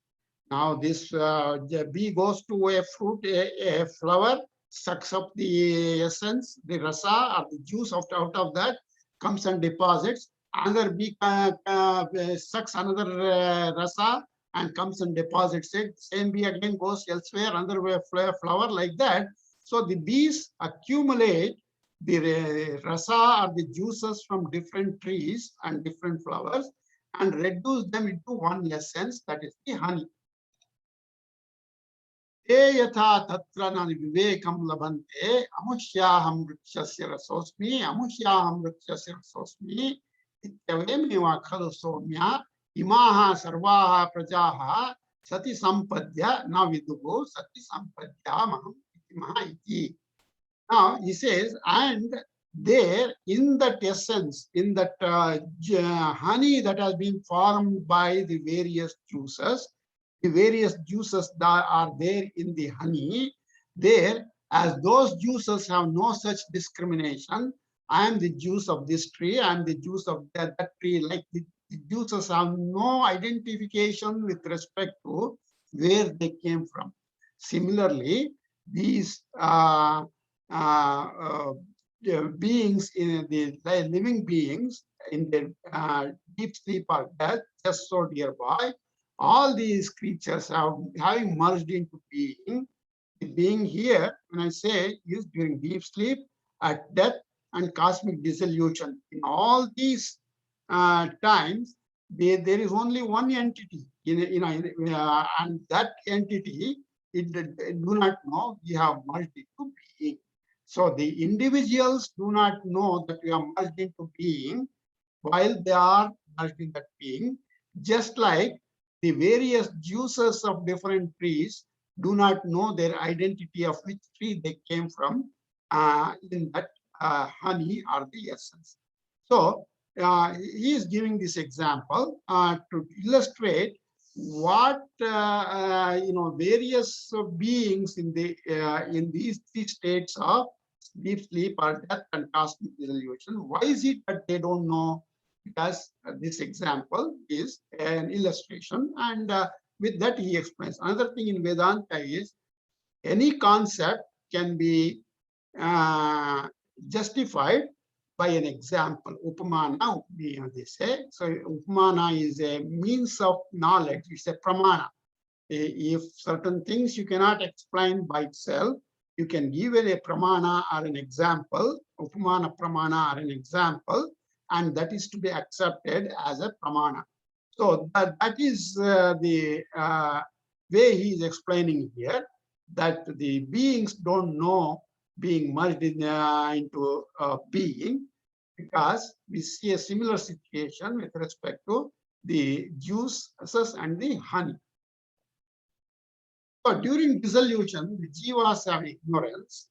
Now this the bee goes to a fruit, a flower, sucks up the essence, the rasa or the juice out of that, comes and deposits. Another bee sucks another rasa and comes and deposits it. Same bee again goes elsewhere, another flower, like that. So the bees accumulate the rasa or the juices from different trees and different flowers and reduce them into one essence, that is the honey. Yatha tatra na vivekam labante amusyaham vrikshasya rasosmi amusyaham vrikshasya rasosmi ityavemeva khadu somya imaha sarvaha prajaha sati sampadya na vidugo sati sampadya maham iti iti. Now he says, and there in that essence, in that honey that has been formed by the various juices that are there in the honey, there, as those juices have no such discrimination, I am the juice of this tree, I am the juice of that tree, like the juices have no identification with respect to where they came from. Similarly, these beings, in the living beings in their deep sleep or death, just so nearby, all these creatures having merged into being. The being here, when I say, is during deep sleep, at death, and cosmic dissolution. In all these times, there is only one entity, and that entity, it do not know we have merged into being. So the individuals do not know that we are merged into being while they are merged in that being, just like the various juices of different trees do not know their identity of which tree they came from in that honey or the essence. So he is giving this example to illustrate what various beings in these three states of deep sleep or death and cosmic dissolution. Why is it that they don't know? Because this example is an illustration, and with that he explains. Another thing in Vedanta is any concept can be justified by an example. Upamana, they say. So upamana is a means of knowledge. It's a pramana. If certain things you cannot explain by itself, you can give it a pramana or an example, upamana pramana or an example, and that is to be accepted as a pramana. So that is the way he is explaining here, that the beings don't know being merged into being, because we see a similar situation with respect to the juices and the honey. So during dissolution, the jivas have ignorance.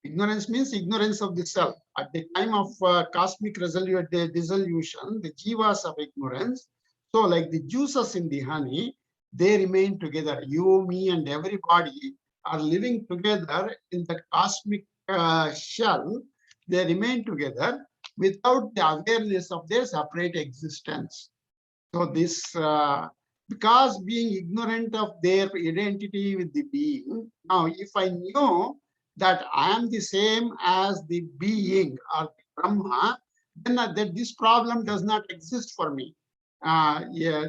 Ignorance means ignorance of the self. At the time of cosmic dissolution, the jivas have ignorance. So like the juices in the honey, they remain together. You, me, and everybody are living together in the cosmic shell. They remain together without the awareness of their separate existence. So this, because being ignorant of their identity with the being, now if I knew that I am the same as the being or the Brahma, then that this problem does not exist for me. Yeah,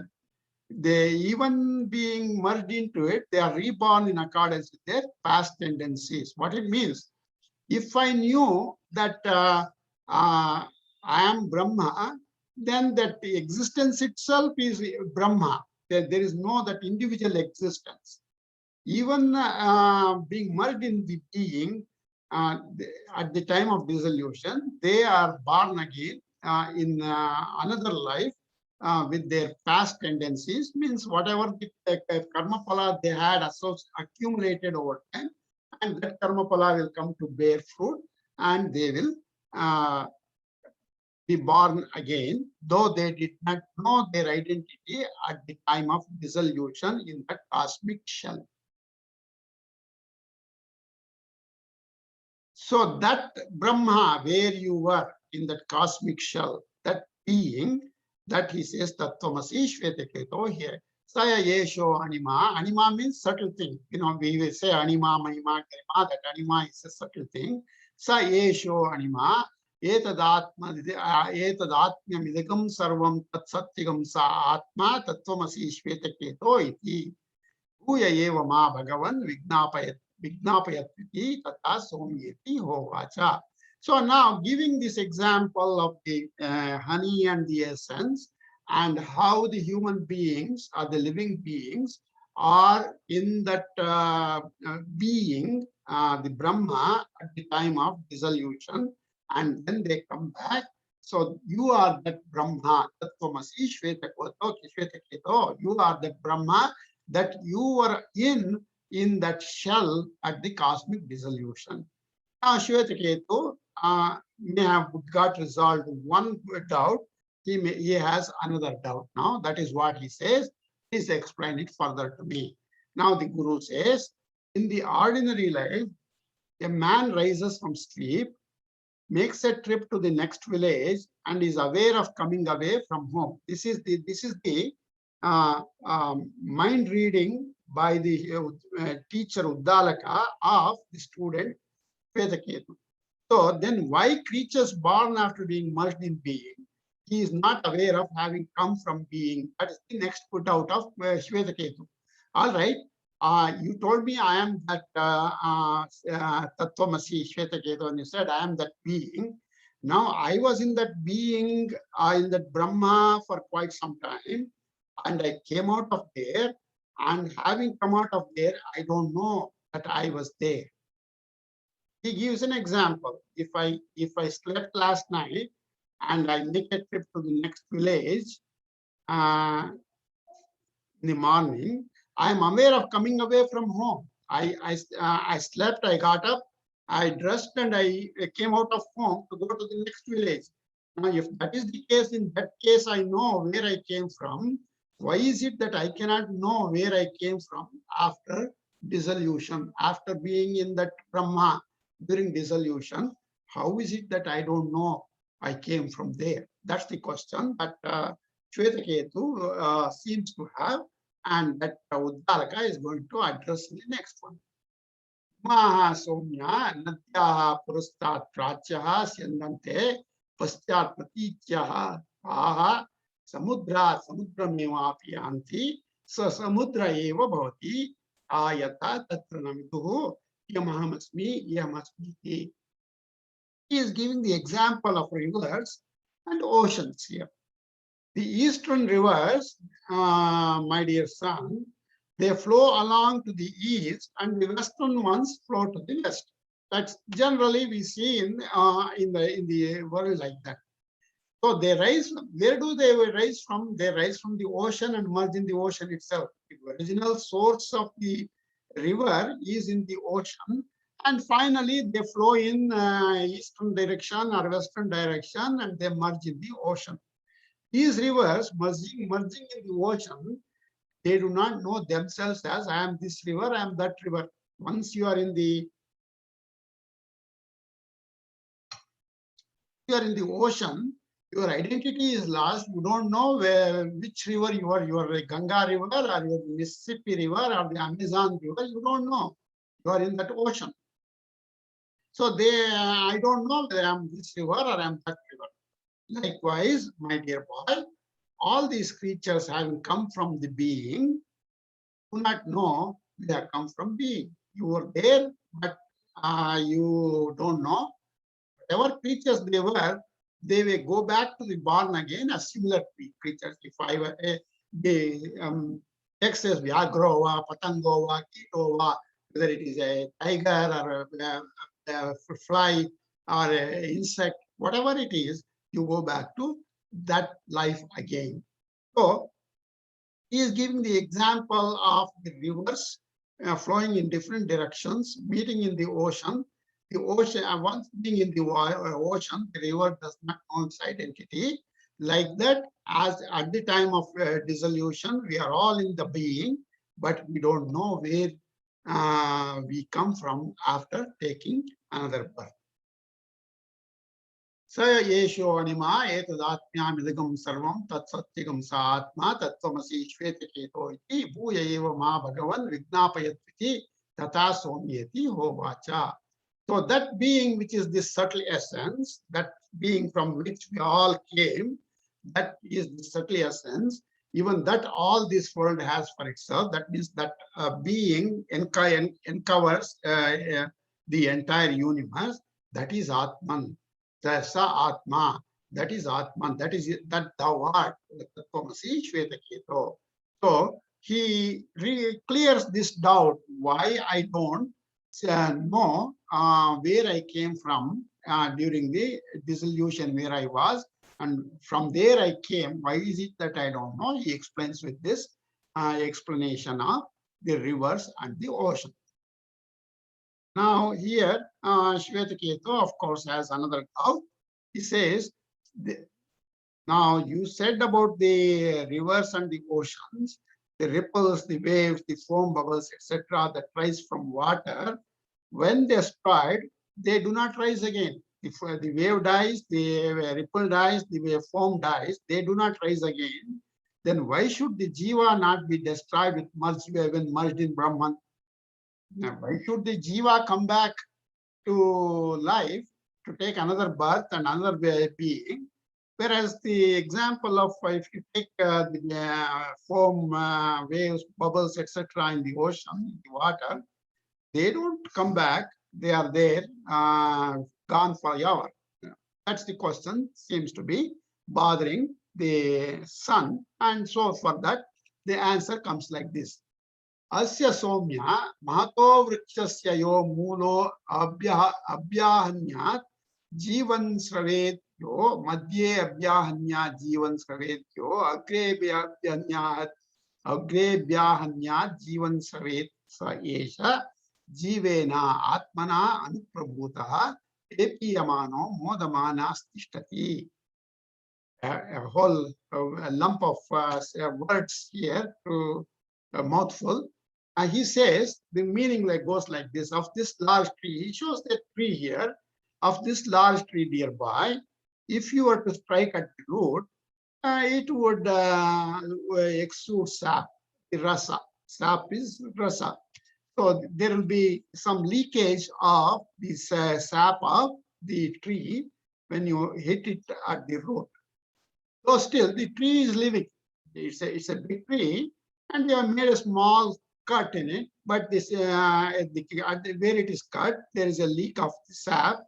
they even being merged into it, they are reborn in accordance with their past tendencies. What it means, if I knew that I am Brahma, then that the existence itself is Brahma. There is no that individual existence. Even being merged in the being at the time of dissolution, they are born again in another life with their past tendencies, means whatever the karma phala they had accumulated over time, and that karma phala will come to bear fruit, and they will be born again, though they did not know their identity at the time of dissolution in the cosmic shell. So that Brahma, where you were in that cosmic shell, that being, that he says Tattvamasi Shvetaketo here. Saya Yesho Anima. Anima means subtle thing. You know, we will say Anima, Mahima, Garima, that Anima is a subtle thing. Sa Yesho Anima. Etadaatmyam idakam sarvam tat satyam sa atma Tattvamasi Shvetaketo iti. Bhuya eva ma bhagavan vignapayati tata somyeti hovacha. So now giving this example of the honey and the essence, and how the human beings or the living beings are in that being, the Brahma at the time of dissolution, and then they come back. So you are that Brahma, Tattvamasi Shvetaketo, you are the Brahma that you were in that shell at the cosmic dissolution. Now Shvetaketu may have got resolved one doubt. He has another doubt now. That is what he says. Please explain it further to me. Now the Guru says, in the ordinary life, a man rises from sleep, makes a trip to the next village, and is aware of coming away from home. This is the mind reading by the teacher Uddalaka of the student Shvetaketu. So then why creatures born after being merged in being, he is not aware of having come from being? That is the next put out of Shvetaketu. All right. You told me I am that Tattvamasi Shvetaketu, and you said I am that being. Now I was in that being, in that Brahma for quite some time, and I came out of there, and having come out of there, I don't know that I was there. He gives an example. If I slept last night and I make a trip to the next village in the morning, I am aware of coming away from home. I slept, I got up, I dressed, and I came out of home to go to the next village. Now, if that is the case, in that case, I know where I came from. Why is it that I cannot know where I came from after dissolution, after being in that Brahma during dissolution? How is it that I don't know I came from there? That's the question that Shvetaketu seems to have, and that Uddalaka is going to address in the next one. Maha Somya Nadyaha Purustat Prachyaha Syandante Paschat Pratityaha Aha Samudra Samudrameva Piyanti Sa Samudra Eva Bhavati Ayata Tatranamiduhu Yamahamasmi Yamasmi. He is giving the example of rivers and oceans here. The eastern rivers, my dear son, they flow along to the east, and the western ones flow to the west. That's generally we see in the world like that. So they rise. Where do they rise from? They rise from the ocean and merge in the ocean itself. The original source of the river is in the ocean, and finally they flow in eastern direction or western direction, and they merge in the ocean. These rivers merging in the ocean, they do not know themselves as I am this river, I am that river. Once you are in the ocean, your identity is lost. You don't know which river you are. You are a Ganga river or you are the Mississippi river or the Amazon river. You don't know. You are in that ocean. So I don't know whether I am this river or I am that river. Likewise, my dear boy, all these creatures having come from the being do not know they have come from being. You were there, but you don't know. Whatever creatures they will go back to the born again as similar creatures. If I were the X is Vyagrova, Patangova, Kitova, whether it is a tiger or a fly or an insect, whatever it is, you go back to that life again. So he is giving the example of the rivers flowing in different directions, meeting in the ocean. The ocean, once being in the ocean, the river does not know its identity. Like that, as at the time of dissolution, we are all in the being, but we don't know where we come from after taking another birth. स येषो अनिमा एतदात्म्यामिदगं सर्वं तत्सत्यगं स आत्मा तत्त्वमसि श्वेतकेतो इति भूय एव मा भगवन् विज्ञापयत्विति तथा सौम्येति होवाच. So that being which is this subtle essence, that being from which we all came, that is the subtle essence, even that all this world has for itself, that means that being encovers the entire universe, that is Atman. Sa Atma, that is Atman, that is that thou art, Tattvamasi Shvetaketo. So he clears this doubt, why I don't know where I came from during the dissolution where I was, and from there I came. Why is it that I don't know? He explains with this explanation of the rivers and the ocean. Now here, Shvetaketu, of course, has another doubt. He says, now you said about the rivers and the oceans, the ripples, the waves, the foam bubbles, etc., that rise from water. When they destroyed, they do not rise again. If the wave dies, the ripple dies, the foam dies, they do not rise again. Then why should the jiva not be destroyed with when merged in Brahman? Now, why should the jiva come back to life to take another birth and another being? Whereas the example of if you take the foam, waves, bubbles, etc., in the ocean, in the water, they don't come back. They are there, gone forever. That's the question, seems to be bothering the sun. And so for that, the answer comes like this. Asya somya mahato vrikshasya yo mulo abhyahanyat jivan sravet yo madhye abhyahanya jivan sravet yo agre abhyahanyat jivan sravet sa esha jivena atmana anuprabhuta epiyamano modamana stishtati. A whole lump of words here to a mouthful. And he says the meaning goes like this: of this large tree, he shows that tree here, of this large tree nearby, if you were to strike at the root, it would exude sap, rasa. Sap is rasa. So there will be some leakage of this sap of the tree when you hit it at the root. So still the tree is living. It's a big tree, and they have made a small cut in it. But this where it is cut, there is a leak of the sap.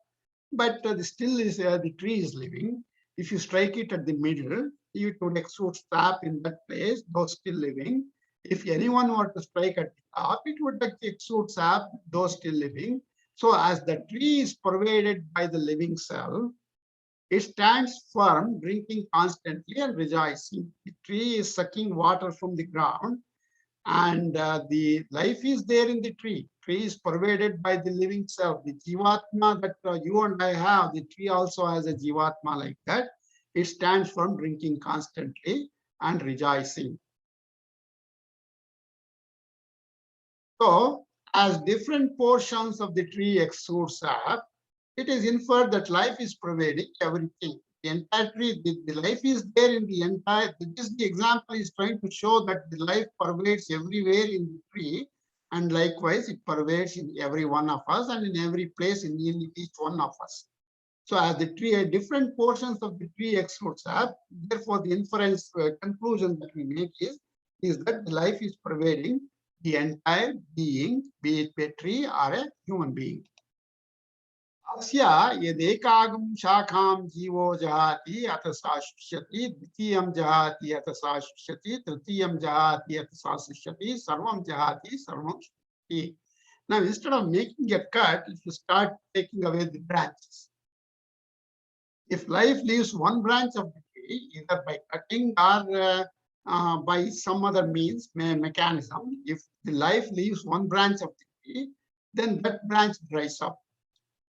But still is the tree is living. If you strike it at the middle, you would exude sap in that place, though still living. If anyone were to strike at the top, it would exude sap, though still living. So as the tree is pervaded by the living cell, it stands firm, drinking constantly and rejoicing. The tree is sucking water from the ground, and the life is there in the tree. Tree is pervaded by the living self. The jivatma that you and I have, the tree also has a jivatma like that. It stands firm, drinking constantly and rejoicing. So, as different portions of the tree exude sap, it is inferred that life is pervading everything. The entire tree, the life is there in the entire. This the example is trying to show that the life pervades everywhere in the tree, and likewise it pervades in every one of us and in every place in each one of us. So as the tree, different portions of the tree exude sap, therefore the inference conclusion that we make is that the life is pervading the entire being, be it a tree or a human being. अस्या यदेकागं शाखां जीवो जहाति अथ सा शुष्यति द्वितीयं जहाति अथ सा शुष्यति तृतीयं जहाति अथ सा शुष्यति सर्वं जहाति सर्वं शुष्यति. Now instead of making a cut, if you start taking away the branches, if life leaves one branch of the tree, either by cutting or by some other means, mechanism, if the life leaves one branch of the tree, then that branch dries up.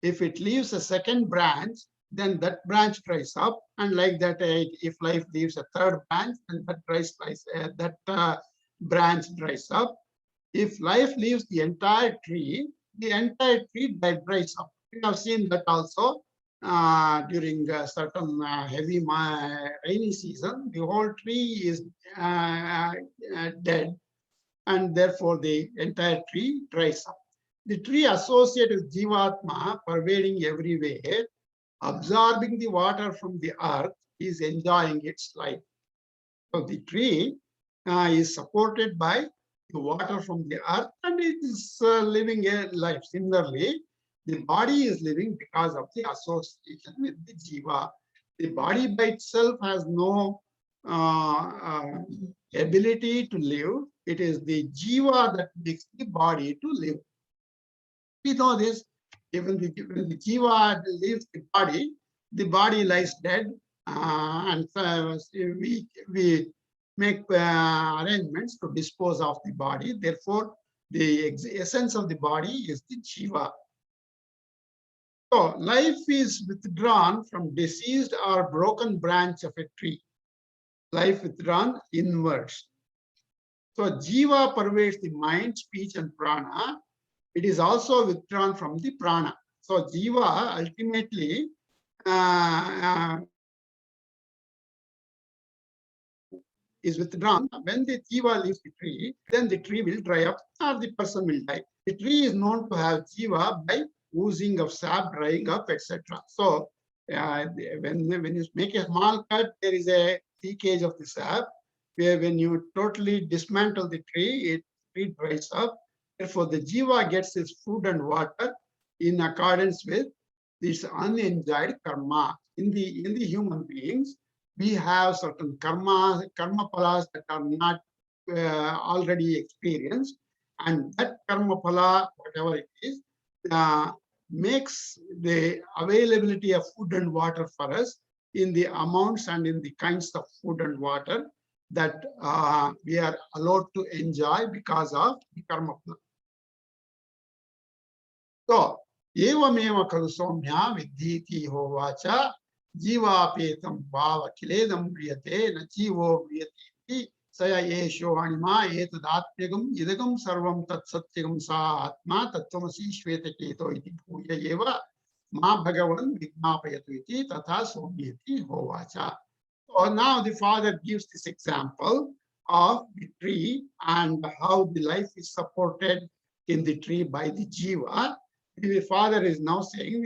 If it leaves a second branch, then that branch dries up, and like that, if life leaves a third branch, then that branch dries up. If life leaves the entire tree dries up. We have seen that also during a certain heavy rainy season. The whole tree is dead, and therefore the entire tree dries up. The tree associated with Jivatma, pervading everywhere, absorbing the water from the earth, is enjoying its life. So the tree is supported by the water from the earth, and it is living a life. Similarly, the body is living because of the association with the Jiva. The body by itself has no ability to live. It is the Jiva that makes the body to live. We know this. Even when the jiva leaves the body lies dead, and we make arrangements to dispose of the body. Therefore, the essence of the body is the jiva. So, life is withdrawn from diseased or broken branch of a tree. Life withdrawn inwards. So, jiva pervades the mind, speech, and prana. It is also withdrawn from the prana. So jiva ultimately is withdrawn. When the jiva leaves the tree, then the tree will dry up or the person will die. The tree is known to have jiva by oozing of sap, drying up, etc. So when you make a small cut, there is a leakage of the sap. Where when you totally dismantle the tree, it dries up. Therefore, the jiva gets its food and water in accordance with this unenjoyed karma. In the human beings, we have certain karma phalas that are not already experienced, and that karma phala, whatever it is, makes the availability of food and water for us in the amounts and in the kinds of food and water that we are allowed to enjoy because of the karma phala. So, एवमेव खलु सौम्या विद्धीति होवाच जीवापेतं भाव किलेदं म्रियते न जीवो म्रियते सय एषो अणिमा एतदात्म्यगं इदगं सर्वं तत्सत्यगं सा आत्मा तत्त्वमसि श्वेतकेतो इति भूय एव मा भगवन् विज्ञापयतु इति तथा सौम्येति होवाच. So now the father gives this example of the tree and how the life is supported in the tree by the jiva. The father is now saying,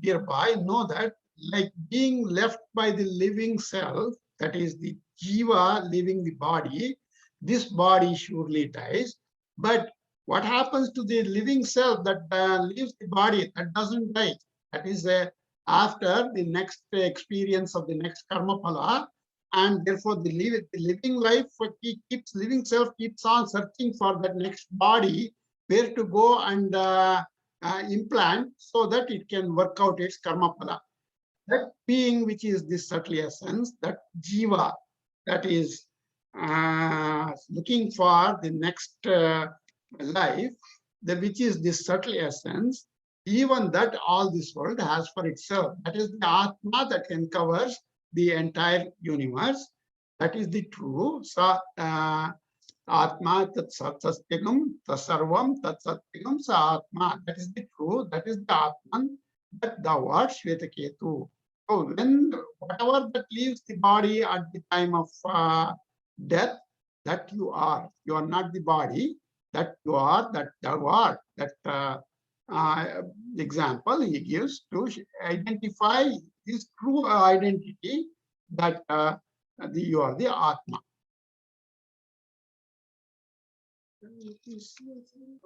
dear boy, know that like being left by the living self, that is the jiva leaving the body, this body surely dies. But what happens to the living self that leaves the body, that doesn't die? That is after the next experience of the next karma phala. And therefore the living life keeps, living self keeps on searching for that next body where to go and implant so that it can work out its karma phala. That being which is this subtle essence, that jiva, that is looking for the next life, which is this subtle essence, even that all this world has for itself. That is the Atma that covers the entire universe. That is the true. So, Atma tat satyam tasarvam tat satyam sa Atma. That is the true. That is the Atman that thou art Shvetaketu. So when whatever that leaves the body at the time of death, that you are. You are not the body. That you are. That thou art. That example he gives to identify his true identity. That you are the Atma.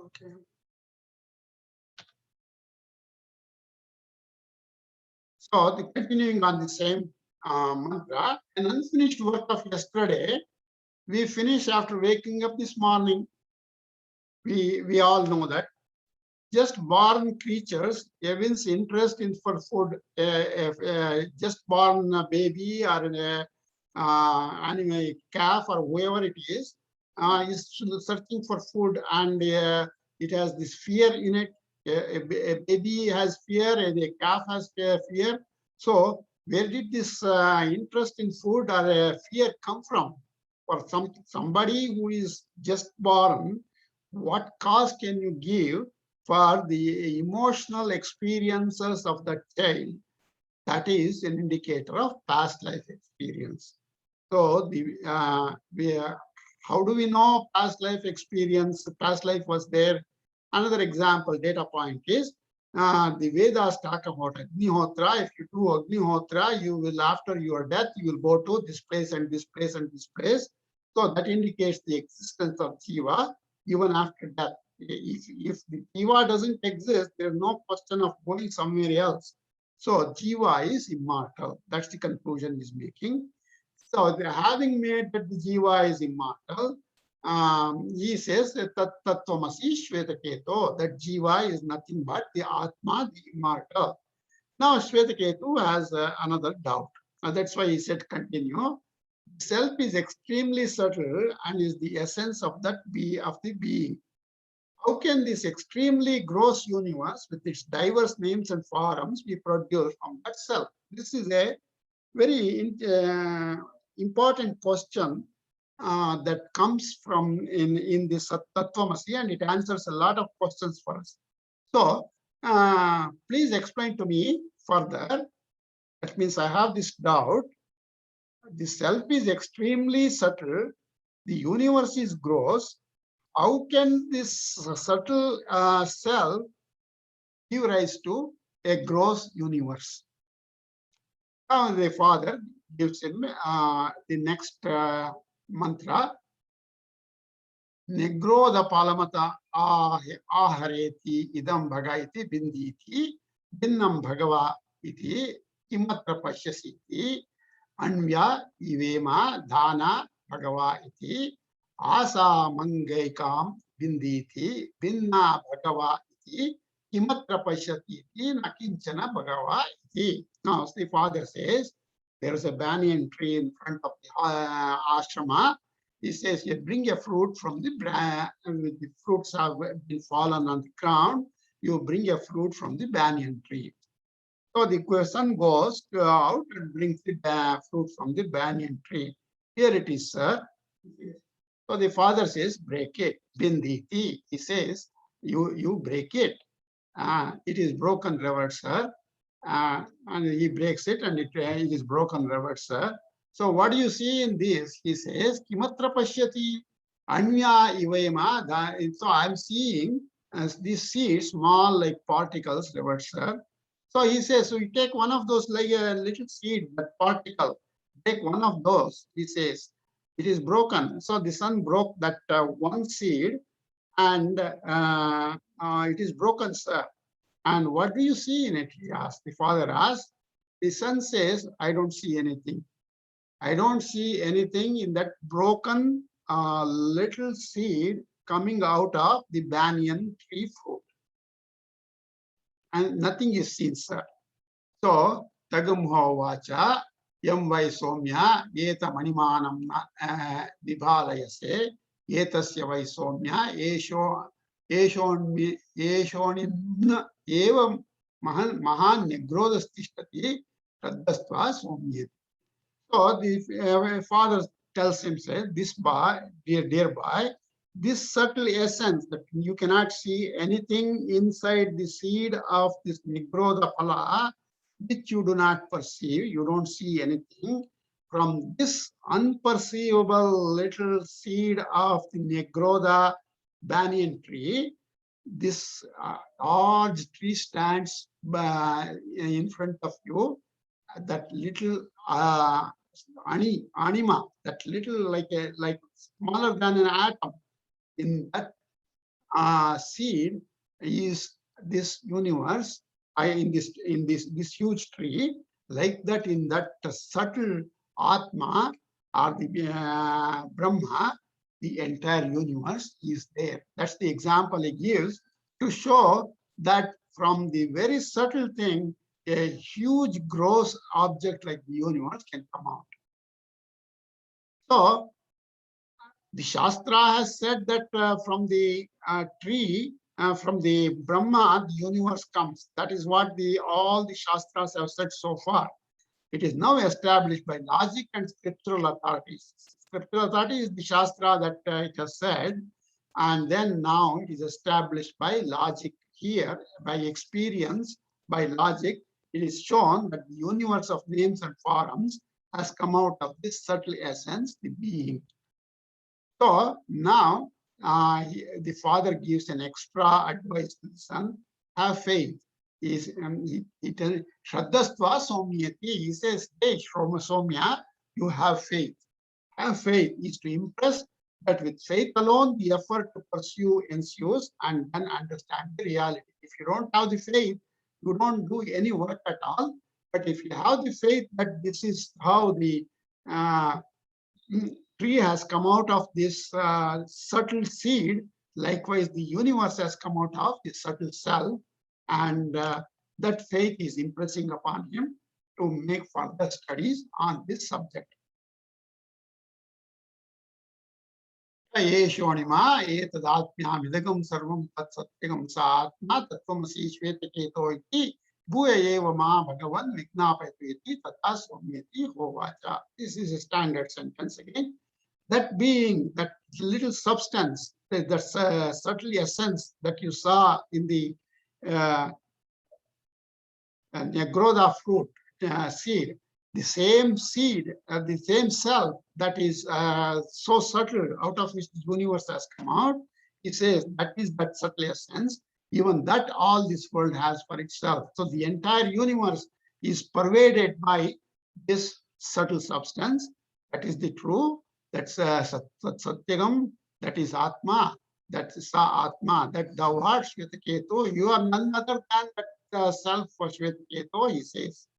Okay. So, continuing on the same mantra, an unfinished work of yesterday, we finish after waking up this morning. We all know that. Just born creatures evince interest in for food. Just born baby or an animal, calf or whoever it is searching for food, and it has this fear in it. A baby has fear, and a calf has fear. So where did this interest in food or fear come from? For somebody who is just born, what cause can you give for the emotional experiences of the child? That is an indicator of past life experience. So how do we know past life experience? Past life was there. Another example, data point is the Vedas talk about Agnihotra. If you do Agnihotra, you will, after your death, you will go to this place and this place and this place. So that indicates the existence of Jiva even after death. If the Jiva doesn't exist, there's no question of going somewhere else. So Jiva is immortal. That's the conclusion he's making. So having made that the Jiva is immortal, he says that Tattvamasi Shvetaketu, that Jiva is nothing but the Atma, the immortal. Now Shvetaketu has another doubt. That's why he said continue. Self is extremely subtle and is the essence of that of the being. How can this extremely gross universe with its diverse names and forms be produced from that self? This is a very important question that comes from in this Tattvamasi, and it answers a lot of questions for us. So please explain to me further. That means I have this doubt. The self is extremely subtle. The universe is gross. How can this subtle self give rise to a gross universe? Now the father gives him the next mantra. Negrodha palamata ahareti idam bhaga iti binditi binnam bhagava iti kimatra pashyasiti anvya ivema dhana bhagava iti asa mangaikam binditi binna bhagava iti kimatra pashyati iti nakinchana bhagava iti. Now the father says there is a banyan tree in front of the ashrama. He says, you bring a fruit from the branch, the fruits have been fallen on the ground. You bring a fruit from the banyan tree. So the son goes out and brings the fruit from the banyan tree. Here it is, sir. So the father says, break it. Binditi. He says, you break it. It is broken, revered sir. And he breaks it, and it is broken, revered sir. So what do you see in this? He says, Kimatra pashyati anya ivema. So I'm seeing as these seeds, small like particles, reverse sir. So he says, so you take one of those like a little seed, that particle, take one of those, he says, it is broken. So the son broke that one seed and it is broken, sir. And what do you see in it? He asked. The father asked. The son says, I don't see anything. I don't see anything in that broken little seed coming out of the banyan tree fruit. And nothing is seen, sir. So, Tagam Hovacha, Yam Vai Somya, Yeta Manimanam Vibhalayase, Yetasya Vai Somya, Yeshonidna Evam Mahan Negrodastishati, Radhastva Somyet. So the father tells him, say, this boy, dear boy, this subtle essence that you cannot see anything inside the seed of this Nigrodha Phala, which you do not perceive, you don't see anything. From this unperceivable little seed of the Nigrodha banyan tree, this large tree stands in front of you. That little anima, that little like smaller than an atom, in that seed is this universe. In this huge tree, like that, in that subtle Atma or the Brahma, the entire universe is there. That's the example he gives to show that from the very subtle thing, a huge gross object like the universe can come out. So the Shastra has said that from the tree, from the Brahma, the universe comes. That is what all the Shastras have said so far. It is now established by logic and scriptural authorities. Scriptural authority is the Shastra that it has said, and then now it is established by logic here, by experience, by logic. It is shown that the universe of names and forms has come out of this subtle essence, the being. So now the father gives an extra advice to the son: have faith. He tells Shraddhastva Somyati. He says, hey, Somya, you have faith. Have faith is to impress, but with faith alone, the effort to pursue ensues, and then understand the reality. If you don't have the faith, you don't do any work at all. But if you have the faith that this is how the tree has come out of this subtle seed, likewise the universe has come out of this subtle self, and that faith is impressing upon him to make further studies on this subject. Yeshonima etadatmyam idagam sarvam tatsatyam saatma tattvamasi shvetaketo iti bhuya eva ma bhagavan vignapayatu iti tata somyati hovacha. This is a standard sentence again. That being, that little substance, that subtle essence that you saw in the Nigrodha fruit seed, the same seed, the same self that is so subtle, out of which the universe has come out, it says that is that subtle essence, even that all this world has for itself. So the entire universe is pervaded by this subtle substance. That is the true. That's Satyagam, that is Atma, that is Sa Atma, that thou art Shvetaketu, you are none other than that self for Shvetaketu, he says.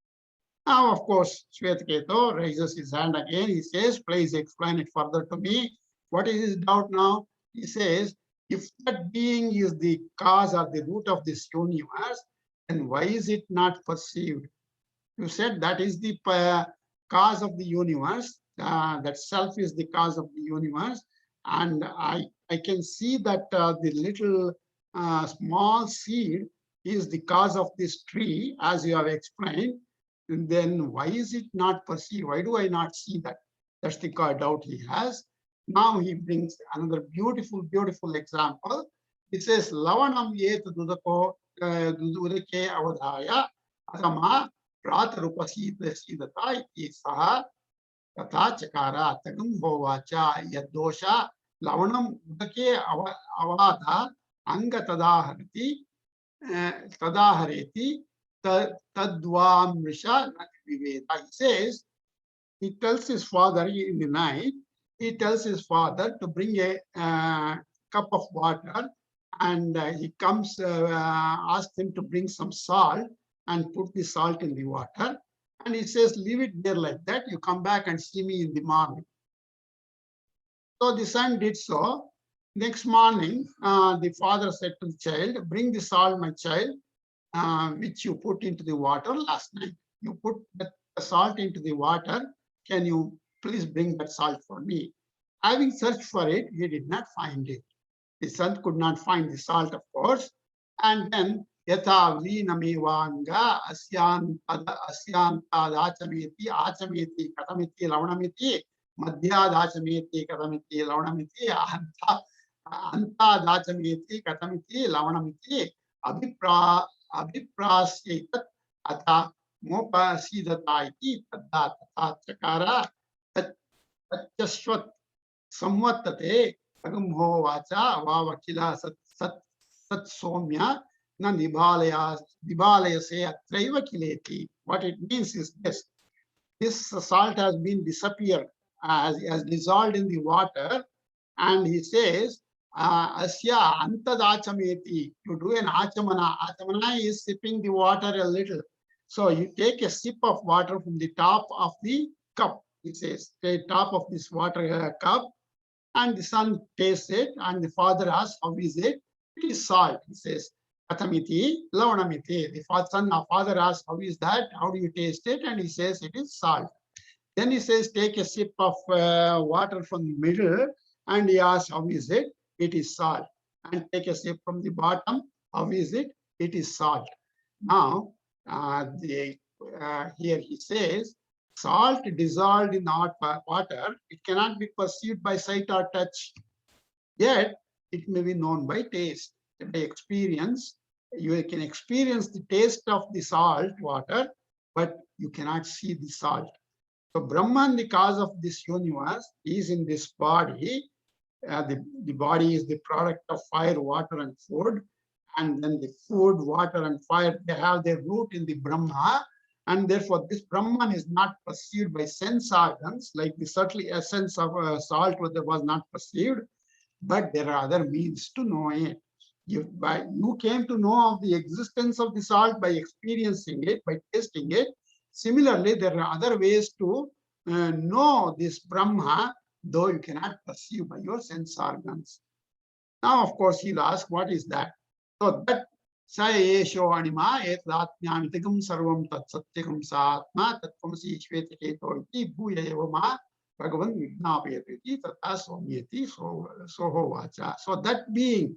Now, of course, Shvetaketu raises his hand again. He says, please explain it further to me. What is his doubt now? He says, if that being is the cause or the root of this universe, then why is it not perceived? You said that is the cause of the universe. That self is the cause of the universe, and I can see that the little small seed is the cause of this tree, as you have explained. And then why is it not perceived? Why do I not see that? That's the doubt he has. Now he brings another beautiful example. It says Lavanam yet dudako dudake avadhaya adama pratarupasita sidata saha Tata chakara tagam hovacha yadosha lavanam udake avada anga tadaharati tadahareti tadvamrisha viveda. He says, he tells his father in the night, he tells his father to bring a cup of water, and he comes, asks him to bring some salt and put the salt in the water. And he says, leave it there like that. You come back and see me in the morning. So the son did so. Next morning, the father said to the child, bring the salt, my child, which you put into the water last night. You put the salt into the water. Can you please bring that salt for me? Having searched for it, he did not find it. The son could not find the salt, of course. And then yatha veenamevanga asyantadachameti achameti katamiti lavanamiti madhyadachameti katamiti lavanamiti antadachameti katamiti lavanamiti abhiprasyetat atha mopasidata iti tadda tatchashvat samvattate agumho vacha vavakila sat somya na nibalayase atraiva kileti. What it means is this: this salt has been disappeared, has dissolved in the water, and he says, asya antadachameti. You do an achamana. Achamana is sipping the water a little. So you take a sip of water from the top of the cup. It says, the top of this water cup, and the son tastes it, and the father asks, how is it? It is salt. He says, katamiti, lavanamiti. The father asks, how is that? How do you taste it? And he says, it is salt. Then he says, take a sip of water from the middle, and he asks, how is it? It is salt. And take a sip from the bottom. How is it? It is salt. Now, here he says, salt dissolved in hot water, it cannot be perceived by sight or touch. Yet, it may be known by taste, by experience. You can experience the taste of the salt water, but you cannot see the salt. So Brahman, the cause of this universe, is in this body. The body is the product of fire, water, and food. And then the food, water, and fire, they have their root in the Brahma. And therefore, this Brahman is not perceived by sense organs, like the subtle essence of salt was not perceived. But there are other means to know it. You came to know of the existence of the salt by experiencing it, by tasting it. Similarly, there are other ways to know this Brahma, though you cannot perceive by your sense organs. Now, of course, he'll ask, what is that? So that sa esho anima etlatmyamitikam sarvam tat satyakam satma tattvamasi shvetaketo iti bhuya evama bhagavan vignapayati tata somyati soho vacha. So that being,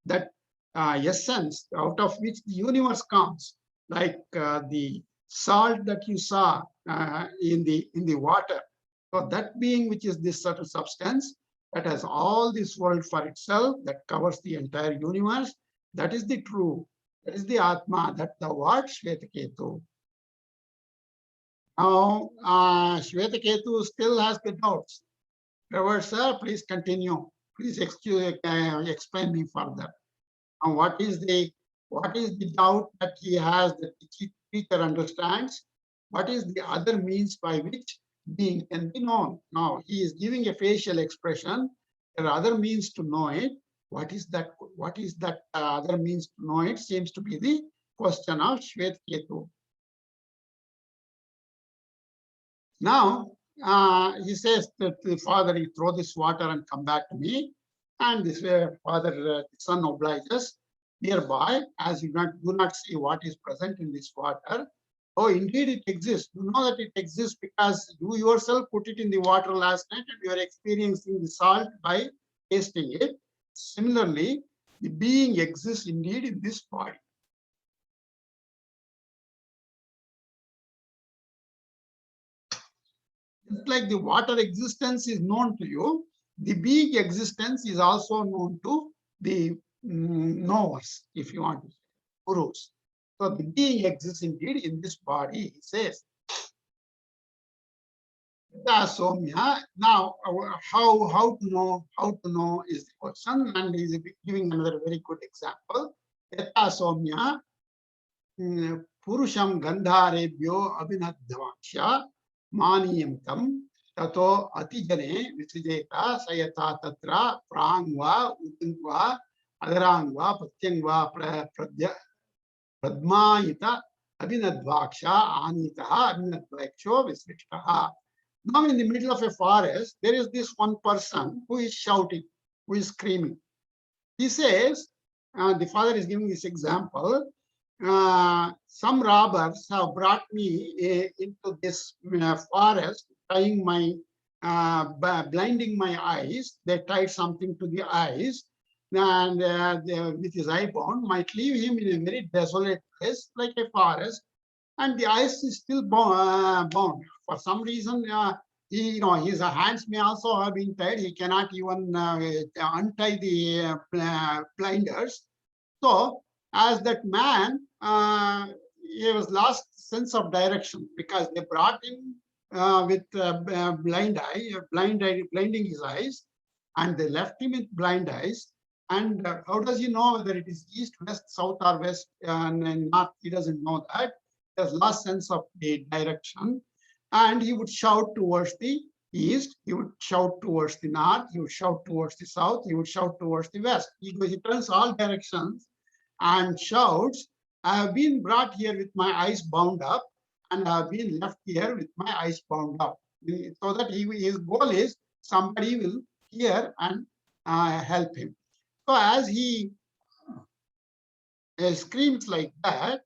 that essence out of which the universe comes, like the salt that you saw in the water. So that being, which is this subtle substance that has all this world for itself, that covers the entire universe, that is the true, that is the Atma, that the word Shvetaketu. Now, Shvetaketu still has the doubts. Sir, please continue. Please explain me further. And what is the doubt that he has, that the teacher understands? What is the other means by which being can be known? Now he is giving a facial expression. There are other means to know it. What is that? What is that other means to know it? Seems to be the question of Shvetketu. Now he says that the father, you throw this water and come back to me. And this way, father, son obliges. Nearby, as you do not see what is present in this water. Oh, indeed it exists. You know that it exists because you yourself put it in the water last night and you are experiencing the salt by tasting it. Similarly, the being exists indeed in this body. Just like the water existence is known to you, the being existence is also known to the knowers, if you want to say, gurus. So the being exists indeed in this body, he says. Yata Somya. Now, how to know is the question, and he's giving another very good example. Yata Somya, Purusham Gandharebhyo Abhinadvaksha Maniyam Tam Tato Atijane Visijeta Sayata Tatra Prangva Utangva Adarangva Patyangva Pradmayita Abhinadvaksha Anitaha Abhinadvaksho Visrishtaha. Now, in the middle of a forest, there is this one person who is shouting, who is screaming. He says, the father is giving this example, some robbers have brought me into this forest, tying my, blinding my eyes. They tied something to the eyes, and with his eye bound, might leave him in a very desolate place, like a forest, and the eyes is still bound. For some reason, his hands may also have been tied. He cannot even untie the blinders. So, as that man, he was lost sense of direction because they brought him with blinding his eyes, and they left him with blind eyes. And how does he know whether it is east, west, south, or west, and north? He doesn't know that. He has lost sense of the direction, and he would shout towards the east, he would shout towards the north, he would shout towards the south, he would shout towards the west. He turns all directions and shouts, I have been brought here with my eyes bound up, and I have been left here with my eyes bound up. So that his goal is somebody will hear and help him. So as he screams like that,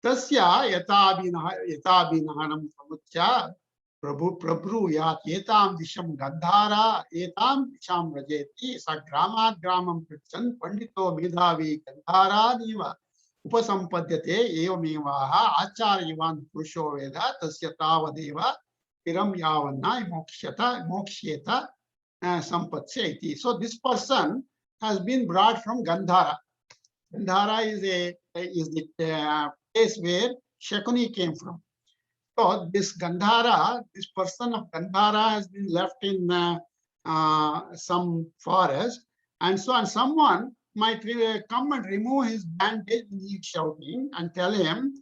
Tasya yatabiнаhanam samutya Prabhruyat etam disham gandhara etam disham rajeti sa gramat gramam prichan pandito medhavi gandhara niva upasampadhyate evamevaha acharyavan purusho veda tasya tavadeva piram yavanna mokshyeta sampatsya iti. So this person has been brought from Gandhara. Gandhara is the place where Shakuni came from. So this Gandhara, this person of Gandhara has been left in some forest, and so on. Someone might come and remove his bandage, he's shouting, and tell him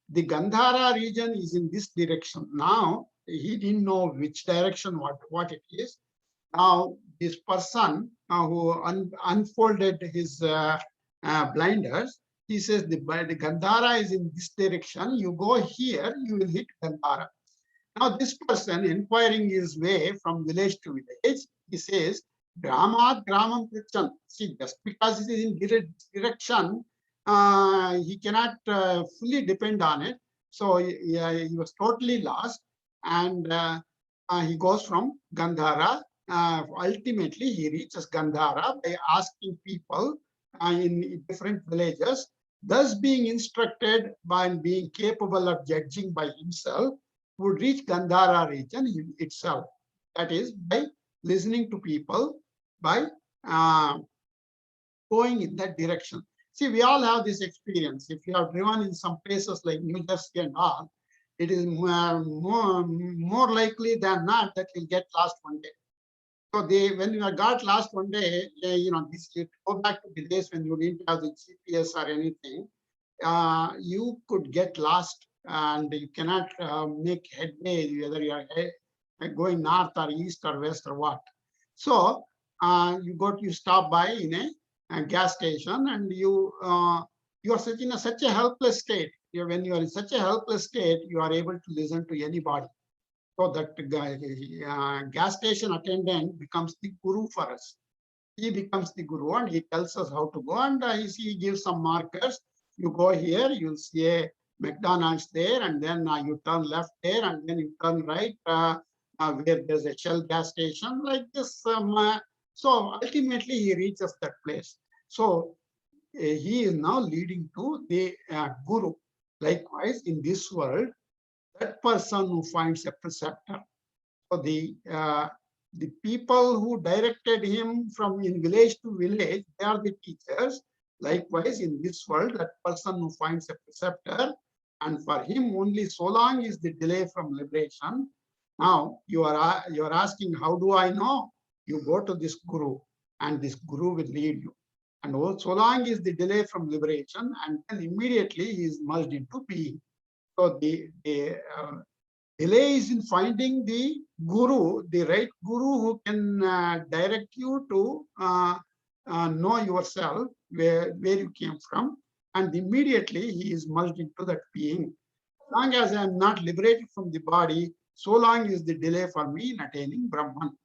the Gandhara region is in this direction. Now he didn't know which direction, what it is. Now this person who unfolded his blinders, he says the Gandhara is in this direction. You go here, you will hit Gandhara. Now this person inquiring his way from village to village, he says, Gramat Gramam Prichan. See, just because it is in direction, he cannot fully depend on it. So he was totally lost, and he goes from Gandhara. Ultimately, he reaches Gandhara by asking people in different villages, thus being instructed by being capable of judging by himself, would reach Gandhara region itself. That is by listening to people, by going in that direction. See, we all have this experience. If you have driven in some places like New Jersey and all, it is more likely than not that you'll get lost one day. So when you got lost one day, you go back to the days when you didn't have the GPS or anything, you could get lost and you cannot make headway whether you are going north or east or west or what. So you stop by in a gas station, and you are in such a helpless state. When you are in such a helpless state, you are able to listen to anybody. So that gas station attendant becomes the guru for us. He becomes the guru, and he tells us how to go, and he gives some markers. You go here, you'll see a McDonald's there, and then you turn left there, and then you turn right where there's a Shell gas station, like this. So ultimately, he reaches that place. So he is now leading to the guru. Likewise, in this world, that person who finds a preceptor. So the people who directed him from in village to village, they are the teachers. Likewise, in this world, that person who finds a preceptor And for him, only so long is the delay from liberation. Now you are asking, how do I know? You go to this guru, and this guru will lead you. And so long is the delay from liberation, and then immediately he is merged into being. So the delay is in finding the guru, the right guru who can direct you to know yourself, where you came from, and immediately he is merged into that being. As long as I am not liberated from the body, so long is the delay for me in attaining Brahman.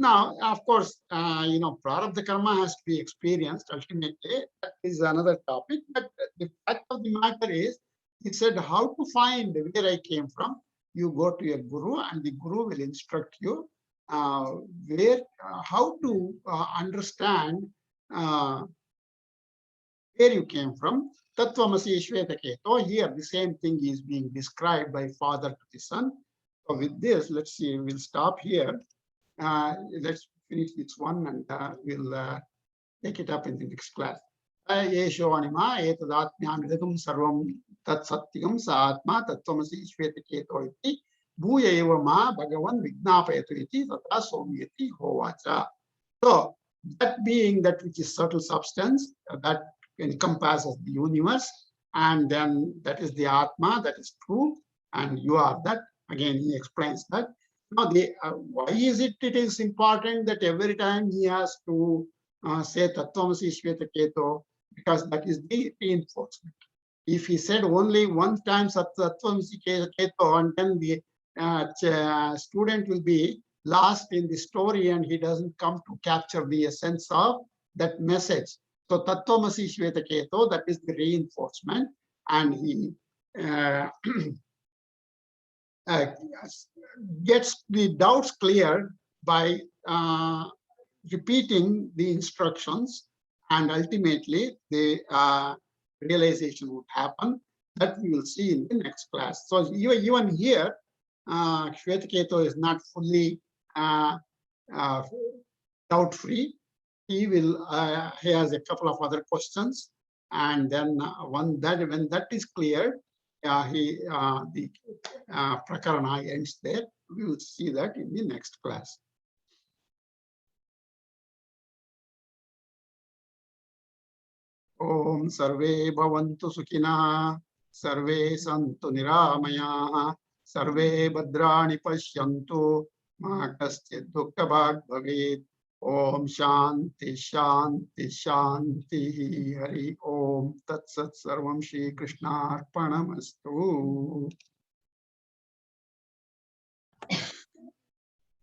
Now, of course, prarabdha karma has to be experienced ultimately. That is another topic. But the fact of the matter is, he said, how to find where I came from. You go to a guru, and the guru will instruct you how to understand where you came from. Tattvamasi Shvetaketo. Here, the same thing is being described by father to the son. So with this, let's see, we'll stop here. Let's finish this one, and we'll take it up in the next class. Yesho anima etadatmyamidagam sarvam tat satyam sa atma tattvamasi shvetaketo iti bhuya eva ma bhagavan vignapayatu iti tata somyati hovacha. So that being that which is subtle substance, that encompasses the universe, and then that is the Atma, that is true, and you are that. Again, he explains that. Now, why is it is important that every time he has to say Tattvamasi Shvetaketo? Because that is the reinforcement. If he said only one time Tattvamasi Keto, and then the student will be lost in the story, and he doesn't come to capture the essence of that message. So Tattvamasi Shvetaketo, that is the reinforcement, and he gets the doubts cleared by repeating the instructions, and ultimately the realization would happen. That we will see in the next class. So even here, Shvetaketo is not fully doubt-free. He has a couple of other questions, and then when that is cleared, the prakarana ends there. We will see that in the next class. Om sarve bhavantu sukhina, sarve santu niramayaha, sarve bhadrani pashyantu, ma kaschid dukkha bhag bhavet. Om Shanti Shanti Shanti Hari Om Tat Sat Sarvam Shri Krishna Arpanamastu.